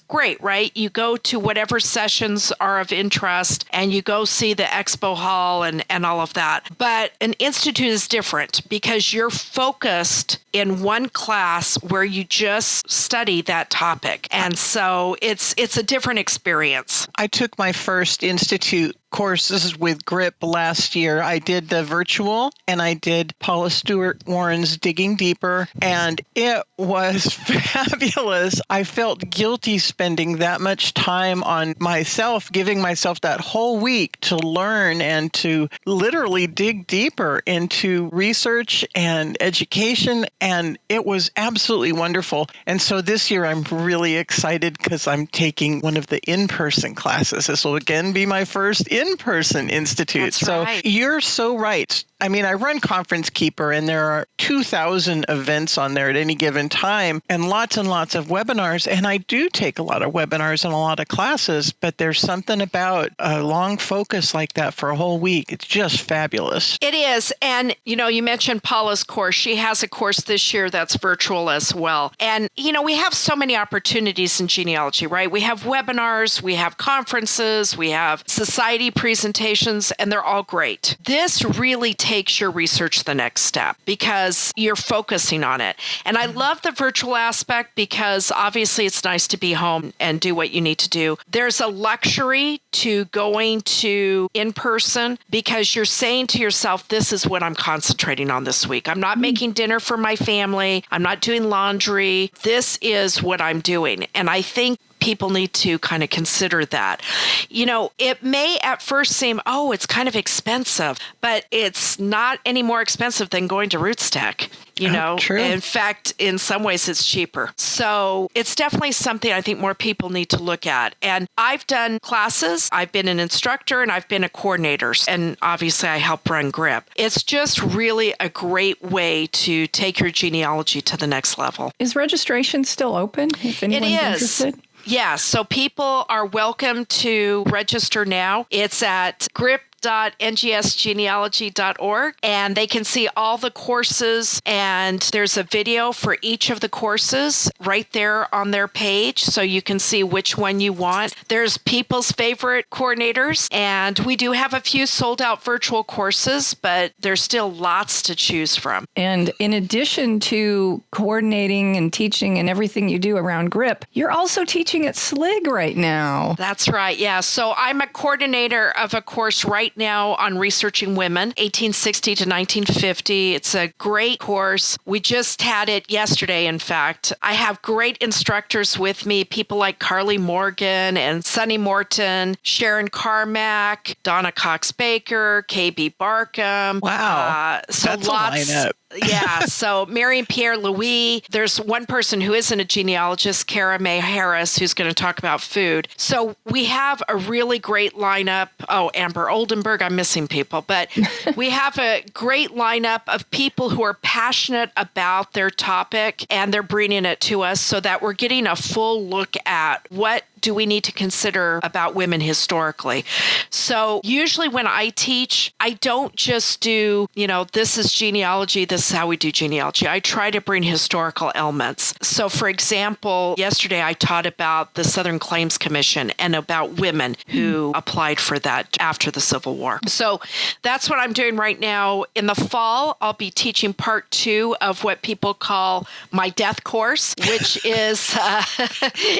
S4: great, right? You go to whatever sessions are of interest and you go see the Expo Hall and all of that. But an institute is different because you're focused in one class where you just study that topic. And so it's a different experience.
S2: I took my first institute courses with GRIP last year. I did the virtual and I did Paula Stewart Warren's Digging Deeper, and it was fabulous. I felt guilty spending that much time on myself, giving myself that whole week to learn and to literally dig deeper into research and education, and it was absolutely wonderful. And so this year I'm really excited because I'm taking one of the in-person classes. This will again be my first in-person institute.
S4: That's
S2: so
S4: right.
S2: You're so right. I mean, I run Conference Keeper, and there are 2,000 events on there at any given time and lots of webinars. And I do take a lot of webinars and a lot of classes, but there's something about a long focus like that for a whole week. It's just fabulous.
S4: It is. And, you know, you mentioned Paula's course. She has a course this year that's virtual as well. And, you know, we have so many opportunities in genealogy, right? We have webinars, we have conferences, we have society presentations, and they're all great. This really takes your research the next step because you're focusing on it. And I love the virtual aspect because obviously it's nice to be home and do what you need to do. There's a luxury to going to in person because you're saying to yourself, this is what I'm concentrating on this week. I'm not making dinner for my family. I'm not doing laundry. This is what I'm doing. And I think people need to kind of consider that. You know, it may at first seem, oh, it's kind of expensive, but it's not any more expensive than going to RootsTech. You know,
S2: true.
S4: In fact, in some ways it's cheaper. So it's definitely something I think more people need to look at. And I've done classes, I've been an instructor, and I've been a coordinator. And obviously I help run GRIP. It's just really a great way to take your genealogy to the next level.
S1: Is registration still open if anyone's interested?
S4: Yeah, so people are welcome to register now. It's at grip.ngsgenealogy.org, and they can see all the courses, and there's a video for each of the courses right there on their page, so you can see which one you want. There's people's favorite coordinators, and we do have a few sold out virtual courses, but there's still lots to choose from.
S1: And in addition to coordinating and teaching and everything you do around GRIP, you're also teaching at SLIG right now.
S4: That's right, yeah. So I'm a coordinator of a course right now on researching women, 1860 to 1950. It's a great course. We just had it yesterday, in fact. I have great instructors with me, people like Carly Morgan and Sunny Morton, Sharon Carmack, Donna Cox-Baker, KB Barkham.
S2: Wow.
S4: So
S2: that's
S4: lots.
S2: A lineup.
S4: Yeah, so Marion Pierre Louis. There's one person who isn't a genealogist, Cara Mae Harris, who's going to talk about food. So we have a really great lineup. Oh, Amber Oldenburg, I'm missing people. But we have a great lineup of people who are passionate about their topic, and they're bringing it to us so that we're getting a full look at what do we need to consider about women historically. So usually when I teach, I don't just do, this is genealogy, this is how we do genealogy. I try to bring historical elements. So for example, yesterday I taught about the Southern Claims Commission and about women who applied for that after the Civil War. So that's what I'm doing right now. In the fall, I'll be teaching part 2 of what people call my death course, which is,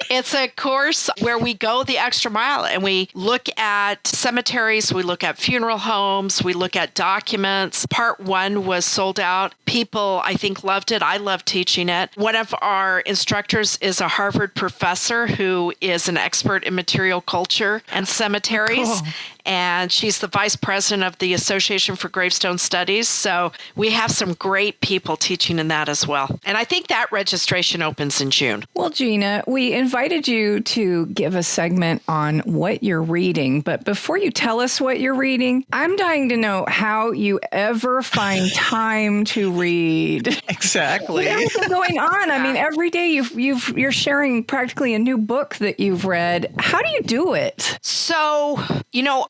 S4: it's a course where we go the extra mile and we look at cemeteries, we look at funeral homes, we look at documents. Part 1 was sold out. People, I think, loved it. I love teaching it. One of our instructors is a Harvard professor who is an expert in material culture and cemeteries. Cool. And she's the vice president of the Association for Gravestone Studies. So we have some great people teaching in that as well. And I think that registration opens in June.
S1: Well, Gena, we invited you to to give a segment on what you're reading. But before you tell us what you're reading, I'm dying to know how you ever find time to read.
S2: Exactly.
S1: With everything going on. I mean, every day you're sharing practically a new book that you've read. How do you do it?
S4: So,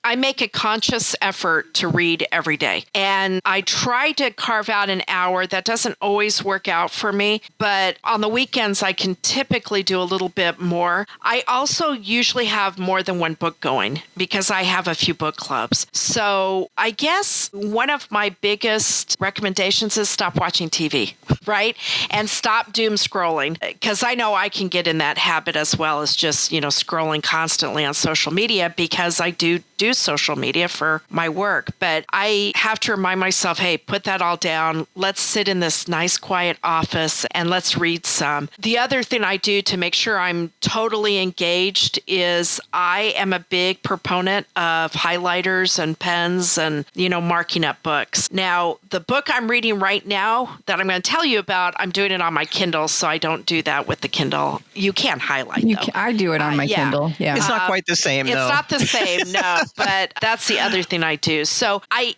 S4: I make a conscious effort to read every day, and I try to carve out an hour. That doesn't always work out for me, but on the weekends, I can typically do a little bit more. I also usually have more than one book going because I have a few book clubs. So I guess one of my biggest recommendations is stop watching TV, right? And stop doom scrolling, because I know I can get in that habit as well as just, scrolling constantly on social media, because I do social media for my work. But I have to remind myself, hey, put that all down. Let's sit in this nice quiet office and let's read some. The other thing I do to make sure I'm totally engaged is I am a big proponent of highlighters and pens and, marking up books. Now, the book I'm reading right now that I'm going to tell you about, I'm doing it on my Kindle, so I don't do that with the Kindle. You can highlight, though.
S1: I do it on my Kindle. Yeah.
S2: It's not quite the same, though.
S4: It's not the same, no. But that's the other thing I do. So I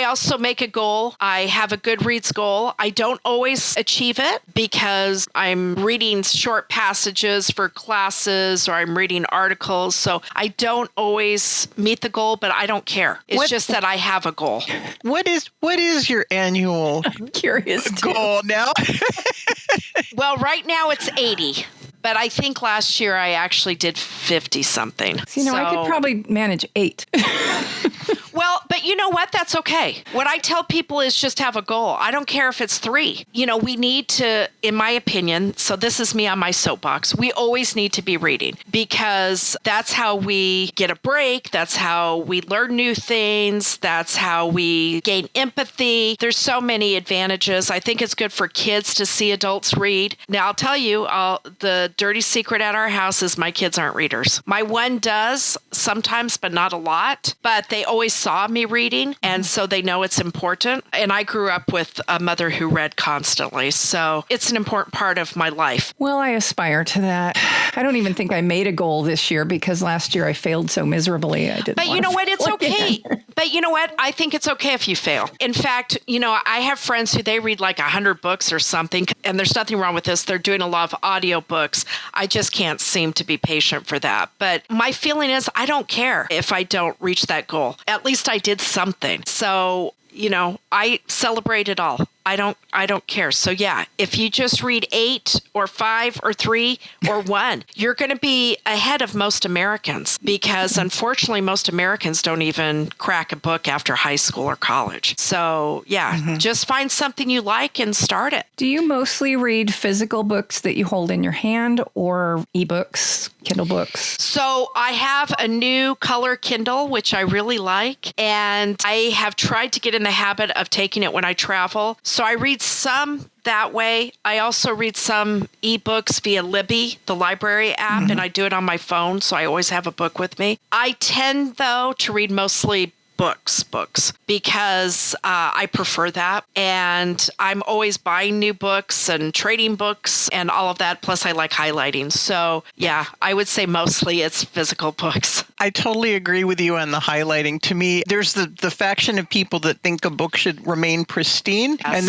S4: also make a goal. I have a Goodreads goal. I don't always achieve it because I'm reading short passages for classes or I'm reading articles. So I don't always meet the goal, but I don't care. It's just that I have a goal.
S2: What is your annual
S1: Curious
S2: goal now?
S4: Well, right now it's 80. But I think last year I actually did 50 something.
S1: So, I could probably manage 8.
S4: Well, but you know what? That's okay. What I tell people is just have a goal. I don't care if it's 3. We need to, in my opinion, so this is me on my soapbox, we always need to be reading because that's how we get a break. That's how we learn new things. That's how we gain empathy. There's so many advantages. I think it's good for kids to see adults read. Now, I'll tell you, the dirty secret at our house is my kids aren't readers. My one does sometimes, but not a lot. But they always saw me reading, and so they know it's important. And I grew up with a mother who read constantly, so it's an important part of my life.
S1: Well, I aspire to that. I don't even think I made a goal this year because last year I failed so miserably.
S4: But you know what? It's okay. But you know what? I think it's okay if you fail. In fact, I have friends who they read like 100 books or something, and there's nothing wrong with this. They're doing a lot of audiobooks. I just can't seem to be patient for that. But my feeling is I don't care if I don't reach that goal. At least I did something. So, I celebrate it all. I don't care. So yeah, if you just read 8 or 5 or 3 or 1, you're going to be ahead of most Americans because unfortunately most Americans don't even crack a book after high school or college. So yeah, just find something you like and start it.
S1: Do you mostly read physical books that you hold in your hand or ebooks, Kindle books?
S4: So I have a new color Kindle, which I really like. And I have tried to get in the habit of taking it when I travel. So I read some that way. I also read some ebooks via Libby, the library app, and I do it on my phone. So I always have a book with me. I tend, though, to read mostly books because I prefer that. And I'm always buying new books and trading books and all of that. Plus, I like highlighting. So yeah, I would say mostly it's physical books.
S2: I totally agree with you on the highlighting. To me, there's the faction of people that think a book should remain pristine. Yes. And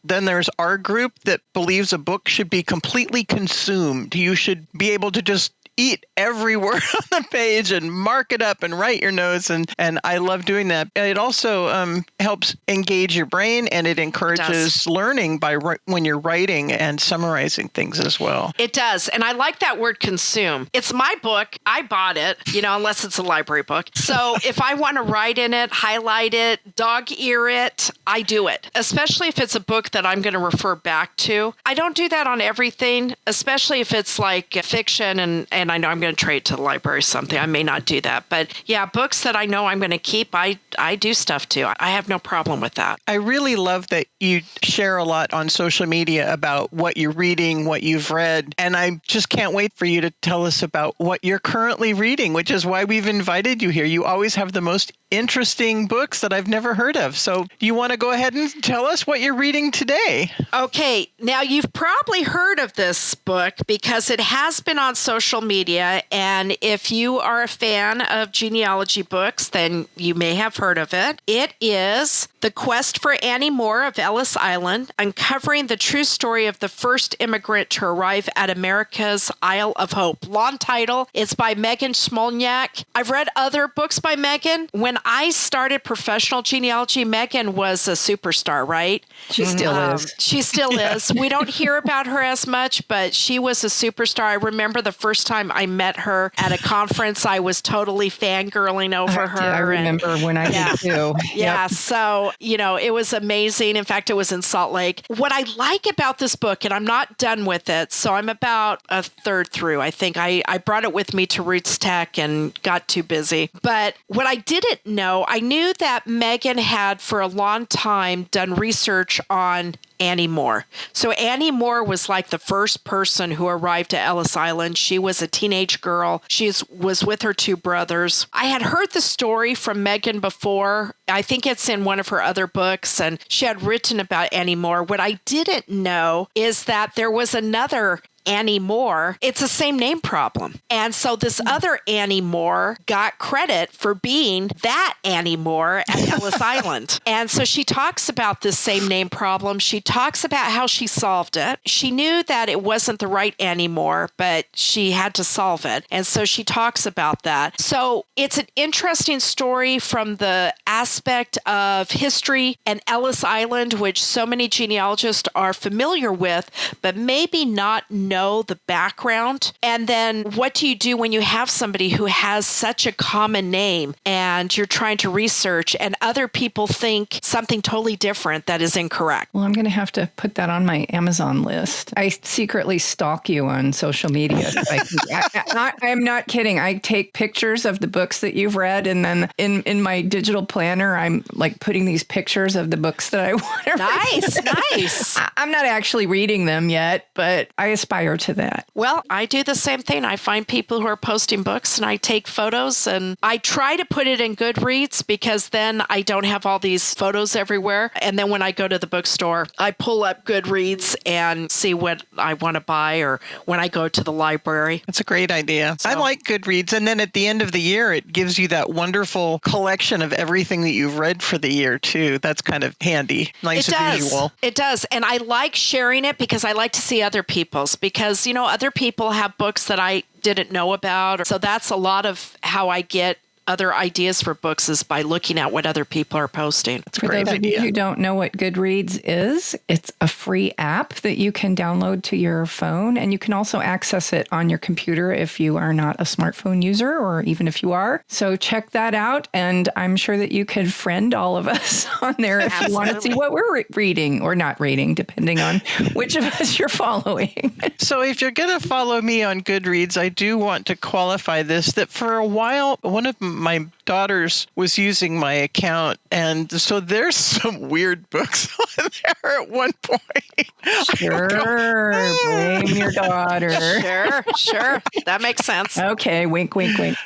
S2: then there's our group that believes a book should be completely consumed. You should be able to just eat every word on the page and mark it up and write your notes. And I love doing that. It also helps engage your brain, and it encourages learning when you're writing and summarizing things as well.
S4: It does. And I like that word consume. It's my book. I bought it, unless it's a library book. So if I want to write in it, highlight it, dog ear it, I do it, especially if it's a book that I'm going to refer back to. I don't do that on everything, especially if it's like fiction and I know I'm going to trade to the library or something. I may not do that. But yeah, books that I know I'm going to keep, I do stuff too. I have no problem with that.
S2: I really love that you share a lot on social media about what you're reading, what you've read. And I just can't wait for you to tell us about what you're currently reading, which is why we've invited you here. You always have the most interesting books that I've never heard of. So do you want to go ahead and tell us what you're reading today?
S4: Okay. Now, you've probably heard of this book because it has been on social media media. And if you are a fan of genealogy books, then you may have heard of it. It is The Quest for Annie Moore of Ellis Island, uncovering the true story of the first immigrant to arrive at America's Isle of Hope. Long title. It's by Megan Smolniak. I've read other books by Megan. When I started professional genealogy, Megan was a superstar, right?
S1: She still is.
S4: She still is. We don't hear about her as much, but she was a superstar. I remember the first time I met her at a conference, I was totally fangirling over her.
S1: I remember when I did too.
S4: Yeah. So, it was amazing. In fact, it was in Salt Lake. What I like about this book, and I'm not done with it, so I'm about a third through. I think I brought it with me to RootsTech and got too busy. But what I didn't know, I knew that Megan had for a long time done research on Annie Moore. So Annie Moore was like the first person who arrived at Ellis Island. She was a teenage girl. She was with her two brothers. I had heard the story from Megan before. I think it's in one of her other books, and she had written about Annie Moore. What I didn't know is that there was another Annie Moore. It's the same name problem. And so this other Annie Moore got credit for being that Annie Moore at Ellis Island. And so she talks about this same name problem. She talks about how she solved it. She knew that it wasn't the right Annie Moore, but she had to solve it. And so she talks about that. So it's an interesting story from the aspect of history and Ellis Island, which so many genealogists are familiar with, but maybe not know the background. And then what do you do when you have somebody who has such a common name and you're trying to research and other people think something totally different that is incorrect?
S1: Well, I'm going to have to put that on my Amazon list. I secretly stalk you on social media. I'm not kidding. I take pictures of the books that you've read, and then in my digital planner, I'm like putting these pictures of the books that I want to read.
S4: Nice.
S1: I'm not actually reading them yet, but I aspire to that.
S4: Well, I do the same thing. I find people who are posting books and I take photos, and I try to put it in Goodreads because then I don't have all these photos everywhere. And then when I go to the bookstore, I pull up Goodreads and see what I want to buy, or when I go to the library.
S2: That's a great idea.
S4: So,
S2: I like Goodreads. And then at the end of the year, it gives you that wonderful collection of everything that you've read for the year, too. That's kind of handy. Nice and visual.
S4: It does. And I like sharing it because I like to see other people's, because, other people have books that I didn't know about. So that's a lot of how I get other ideas for books, is by looking at what other people are posting.
S2: That's a great idea.
S1: For those of you who don't know what Goodreads is, it's a free app that you can download to your phone, and you can also access it on your computer if you are not a smartphone user, or even if you are. So check that out, and I'm sure that you could friend all of us on there if you want to see what we're reading or not reading, depending on which of us you're following.
S2: So if you're going to follow me on Goodreads, I do want to qualify this, that for a while, one of my daughters was using my account, and so there's some weird books on there at one point.
S1: Sure, blame your daughter.
S4: Sure. That makes sense.
S1: Okay, wink, wink, wink.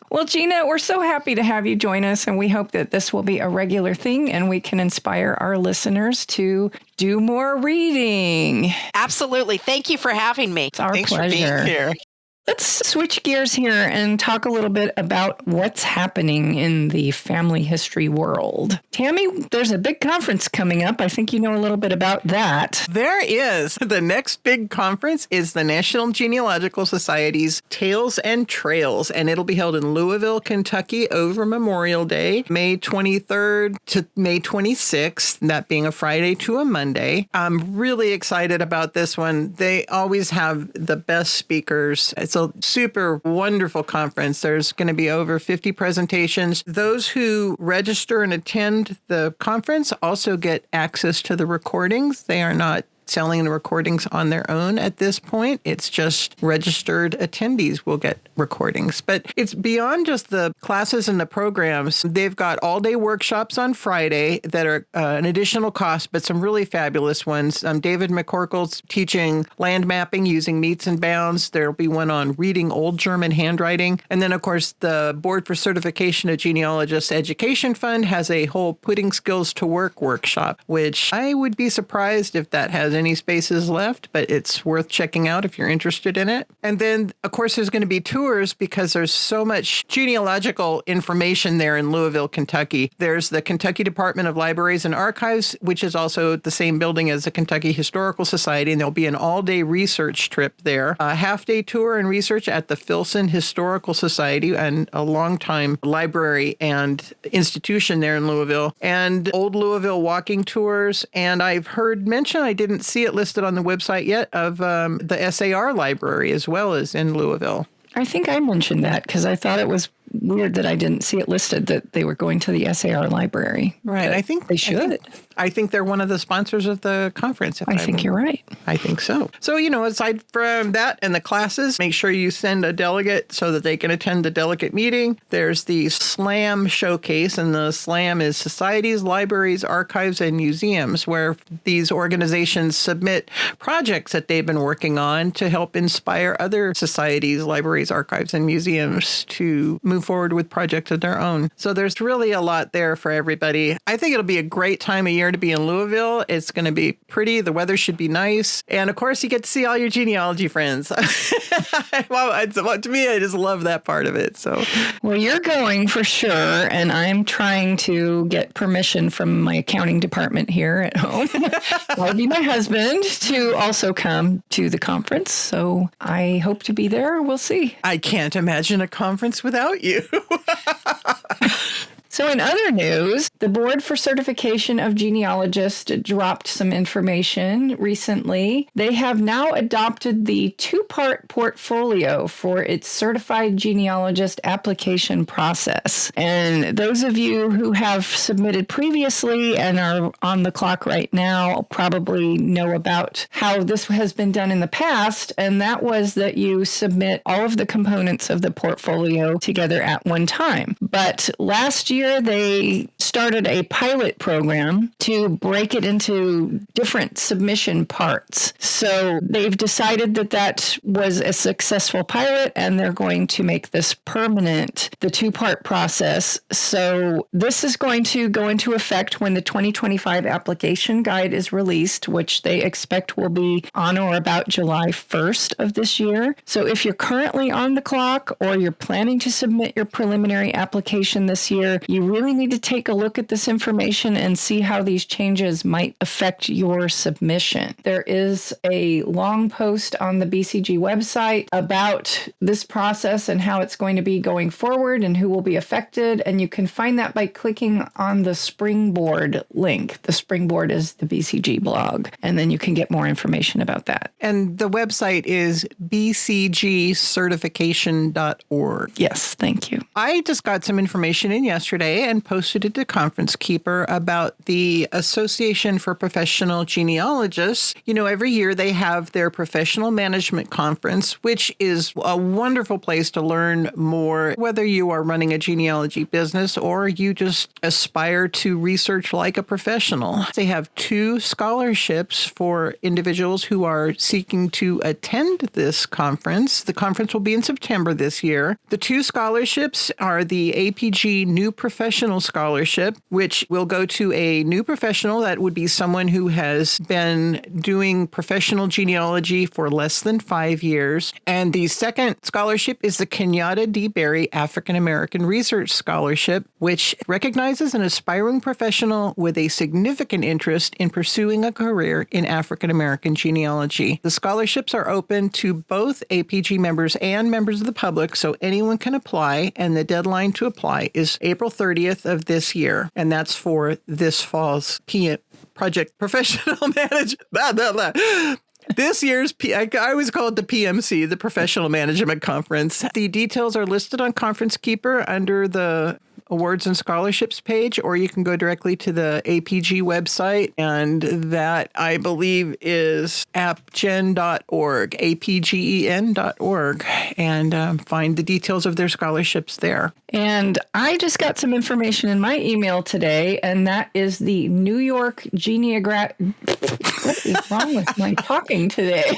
S1: Well, Gena, we're so happy to have you join us, and we hope that this will be a regular thing and we can inspire our listeners to do more reading.
S4: Absolutely. Thank you for having me.
S1: It's our
S2: Thanks
S1: pleasure.
S2: for being here.
S1: Let's switch gears here and talk a little bit about what's happening in the family history world. Tami, there's a big conference coming up. I think you know a little bit about that.
S2: There is. The next big conference is the National Genealogical Society's Tales and Trails, and it'll be held in Louisville, Kentucky over Memorial Day, May 23rd to May 26th, that being a Friday to a Monday. I'm really excited about this one. They always have the best speakers. It's a super wonderful conference. There's going to be over 50 presentations. Those who register and attend the conference also get access to the recordings. They are not selling the recordings on their own at this point. It's just registered attendees will get recordings. But it's beyond just the classes and the programs. They've got all-day workshops on Friday that are an additional cost, but some really fabulous ones. David McCorkle's teaching land mapping using meets and bounds. There'll be one on reading Old German handwriting. And then, of course, the Board for Certification of Genealogists Education Fund has a whole putting skills to work workshop, which I would be surprised if that has any spaces left, but it's worth checking out if you're interested in it. And then, of course, there's going to be tours because there's so much genealogical information there in Louisville, Kentucky. There's the Kentucky Department of Libraries and Archives, which is also the same building as the Kentucky Historical Society, and there'll be an all-day research trip there. A half-day tour and research at the Filson Historical Society, and a longtime library and institution there in Louisville, and Old Louisville walking tours. And I've heard mention, I didn't see it listed on the website yet, of the SAR library as well as in Louisville.
S1: I think I mentioned that because I thought it was weird that I didn't see it listed that they were going to the SAR library.
S2: Right. I think
S1: they should.
S2: I think they're one of the sponsors of the conference.
S1: I think you're right.
S2: I think so. So, aside from that and the classes, make sure you send a delegate so that they can attend the delegate meeting. There's the SLAM showcase, and the SLAM is Societies, Libraries, Archives, and Museums, where these organizations submit projects that they've been working on to help inspire other societies, libraries, archives, and museums to move forward with projects of their own. So there's really a lot there for everybody. I think it'll be a great time of year to be in Louisville. It's going to be pretty. The weather should be nice. And of course, you get to see all your genealogy friends. To me, I just love that part of it. So,
S1: well, you're going for sure. And I'm trying to get permission from my accounting department here at home. That would be my husband to also come to the conference. So I hope to be there. We'll see.
S2: I can't imagine a conference without you.
S1: So in other news, the Board for Certification of Genealogists dropped some information recently. They have now adopted the two-part portfolio for its certified genealogist application process. And those of you who have submitted previously and are on the clock right now probably know about how this has been done in the past. And that was that you submit all of the components of the portfolio together at one time. But last year, they started a pilot program to break it into different submission parts. So they've decided that that was a successful pilot, and they're going to make this permanent, the two-part process. So this is going to go into effect when the 2025 application guide is released, which they expect will be on or about July 1st of this year. So if you're currently on the clock or you're planning to submit your preliminary application this year, you really need to take a look at this information and see how these changes might affect your submission. There is a long post on the BCG website about this process and how it's going to be going forward and who will be affected. And you can find that by clicking on the Springboard link. The Springboard is the BCG blog. And then you can get more information about that.
S2: And the website is bcgcertification.org.
S1: Yes, thank you.
S2: I just got some information in yesterday and posted it to Conference Keeper about the Association for Professional Genealogists. Every year they have their professional management conference, which is a wonderful place to learn more, whether you are running a genealogy business or you just aspire to research like a professional. They have 2 scholarships for individuals who are seeking to attend this conference. The conference will be in September this year. The 2 scholarships are the APG New Professional Scholarship, which will go to a new professional. That would be someone who has been doing professional genealogy for less than 5 years. And the second scholarship is the Kenyatta D. Berry African American Research Scholarship, which recognizes an aspiring professional with a significant interest in pursuing a career in African American genealogy. The scholarships are open to both APG members and members of the public, so anyone can apply, and the deadline to apply is April 30th of this year, and that's for this fall's Project Professional Management. This year's, I always call it the PMC, the Professional Management Conference. The details are listed on Conference Keeper under the Awards and Scholarships page, or you can go directly to the APG website, and that, I believe, is appgen.org, apgen.org, and find the details of their scholarships there.
S1: And I just got some information in my email today, and that is the New York What is wrong with my talking today?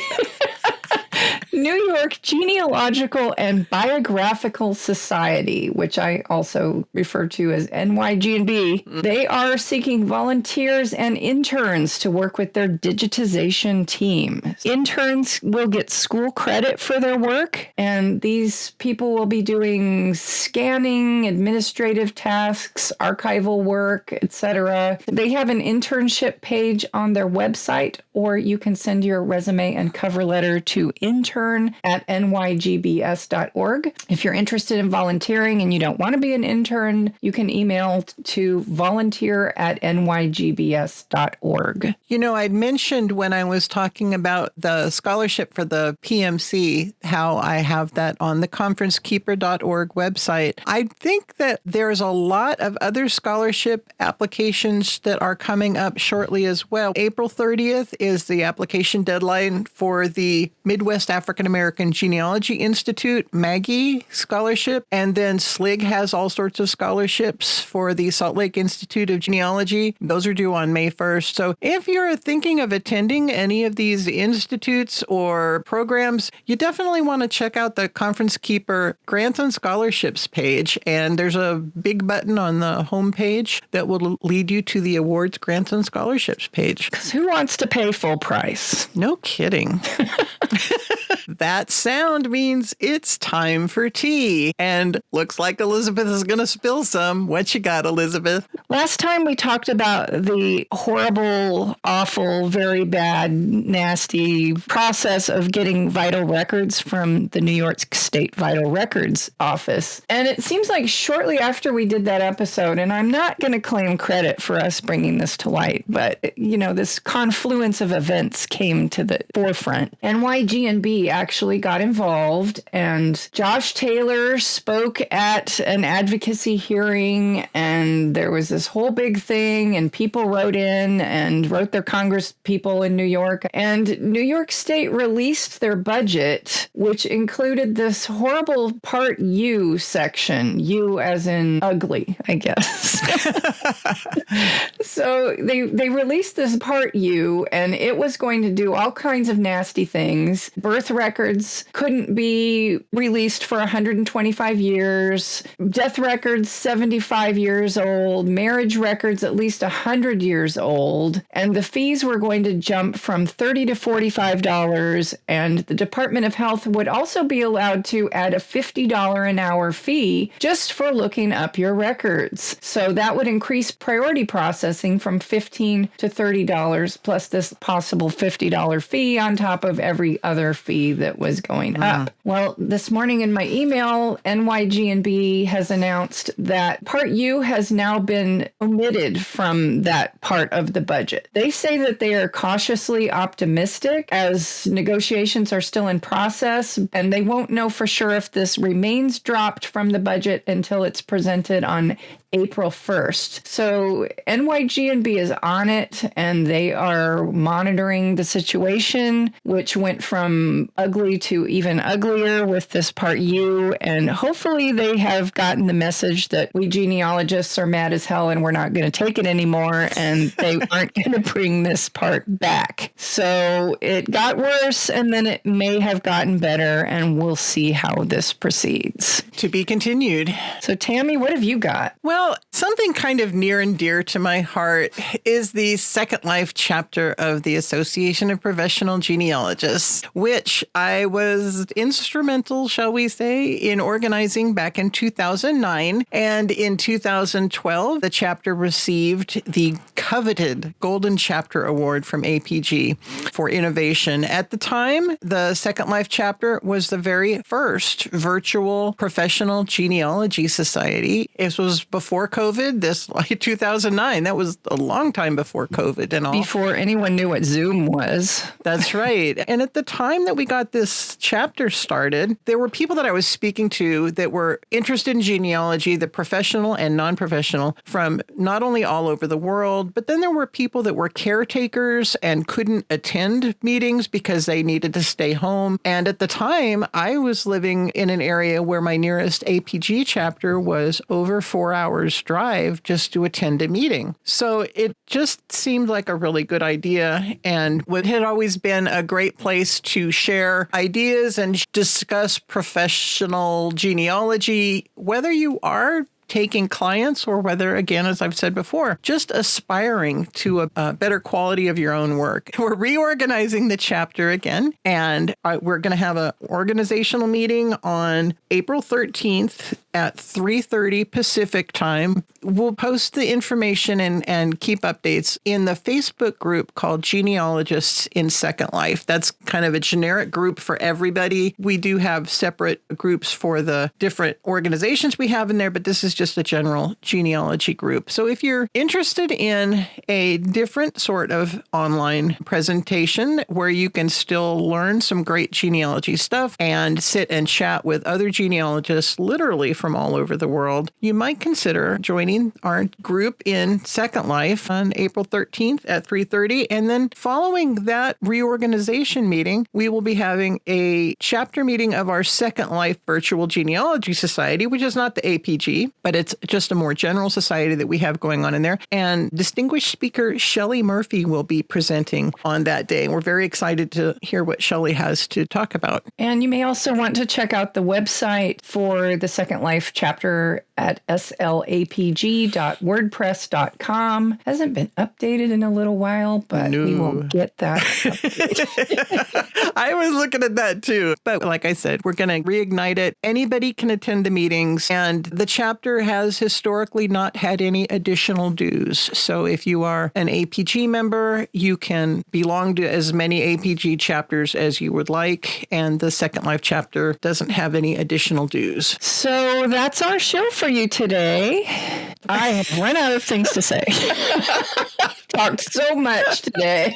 S1: New York Genealogical and Biographical Society, which I also refer to as NYG&B. They are seeking volunteers and interns to work with their digitization team. Interns will get school credit for their work, and these people will be doing scanning, administrative tasks, archival work, etc. They have an internship page on their website, or you can send your resume and cover letter to intern@nygbs.org. If you're interested in volunteering and you don't want to be an intern, you can email to volunteer@nygbs.org.
S2: You know, I'd mentioned when I was talking about the scholarship for the PMC, how I have that on the conferencekeeper.org website. I think that there's a lot of other scholarship applications that are coming up shortly as well. April 30th is the application deadline for the Midwest African American Genealogy Institute, MAGI scholarship. And then SLIG has all sorts of scholarships for the Salt Lake Institute of Genealogy. Those are due on May 1st. So if you're thinking of attending any of these institutes or programs, you definitely want to check out the Conference Keeper Grants and Scholarships page. And there's a big button on the homepage that will lead you to the awards, grants, and scholarships page.
S1: Who wants to pay full price?
S2: No kidding. That sound means it's time for tea. And looks like Elizabeth is going to spill some. What you got, Elizabeth?
S1: Last time we talked about the horrible, awful, very bad, nasty process of getting vital records from the New York State Vital Records Office. And it seems like shortly after we did that episode, and I'm not going to claim credit for us bringing this to light, but, you know, this confluence of events came to the forefront. NYG&B actually got involved, and Josh Taylor spoke at an advocacy hearing, and there was this whole big thing, and people wrote in and wrote their Congress people in New York, and New York State released their budget, which included this horrible Part U section, U as in ugly, I guess. So they released this Part U, and it was going to do all kinds of nasty things. Birth records couldn't be released for 125 years. Death records, 75 years old. Marriage records, at least 100 years old. And the fees were going to jump from $30 to $45. And the Department of Health would also be allowed to add a $50 an hour fee just for looking up your records. So that would increase priority processing from $15 to $30, plus this possible $50 fee on top of every other fee that was going up. Well, this morning in my email, NYG&B has announced that Part U has now been omitted from that part of the budget. They say that they are cautiously optimistic as negotiations are still in process, and they won't know for sure if this remains dropped from the budget until it's presented on April 1st. So NYG&B is on it, and they are monitoring the situation, which went from ugly to even uglier with this Part U. And hopefully they have gotten the message that we genealogists are mad as hell and we're not going to take it anymore, and they aren't going to bring this part back. So it got worse, and then it may have gotten better, and we'll see how this proceeds.
S2: To be continued.
S1: So Tami, what have you got?
S2: Well, something kind of near and dear to my heart is the Second Life chapter of the Association of Professional Genealogists, which I was instrumental, shall we say, in organizing back in 2009. And in 2012, the chapter received the coveted Golden Chapter Award from APG for innovation. At the time, the Second Life chapter was the very first virtual professional genealogy society. It was before COVID, this like 2009. That was a long time before COVID and all.
S1: Before anyone knew what Zoom was.
S2: That's right. And at the time that we got this chapter started, there were people that I was speaking to that were interested in genealogy, the professional and non-professional, from not only all over the world, But then there were people that were caretakers and couldn't attend meetings because they needed to stay home. And at the time, I was living in an area where my nearest APG chapter was over 4 hours drive just to attend a meeting. So it just seemed like a really good idea. And it had always been a great place to share ideas and discuss professional genealogy, whether you are taking clients or whether, again, as I've said before, just aspiring to a better quality of your own work. We're reorganizing the chapter again, and we're going to have an organizational meeting on April 13th at 3:30 Pacific time. We'll post the information and keep updates in the Facebook group called Genealogists in Second Life. That's kind of a generic group for everybody. We do have separate groups for the different organizations we have in there, but this is just a general genealogy group. So if you're interested in a different sort of online presentation where you can still learn some great genealogy stuff and sit and chat with other genealogists literally from all over the world, you might consider joining our group in Second Life on April 13th at 3:30. And then following that reorganization meeting, we will be having a chapter meeting of our Second Life Virtual Genealogy Society, which is not the APG, but it's just a more general society that we have going on in there. And distinguished speaker Shelley Murphy will be presenting on that day. We're very excited to hear what Shelley has to talk about.
S1: And you may also want to check out the website for the Second Life chapter at slapg.wordpress.com. Hasn't been updated in a little while, but we will get that updated.
S2: I was looking at that too. But like I said, we're going to reignite it. Anybody can attend the meetings, and the chapter has historically not had any additional dues. So if you are an APG member, you can belong to as many APG chapters as you would like, and the Second Life chapter doesn't have any additional dues.
S1: So that's our show for you today. I have run out of things to say. Talked so much today.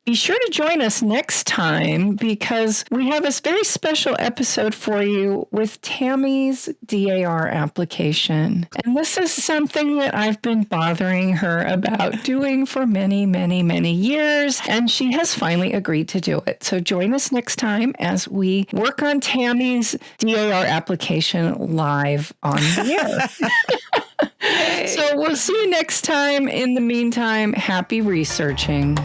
S1: Be sure to join us next time because we have this very special episode for you with Tami's DAR application. And this is something that I've been bothering her about doing for many, many, many years. And she has finally agreed to do it. So join us next time as we work on Tami's DAR application live on the air. So we'll see you next time. In the meantime, happy researching.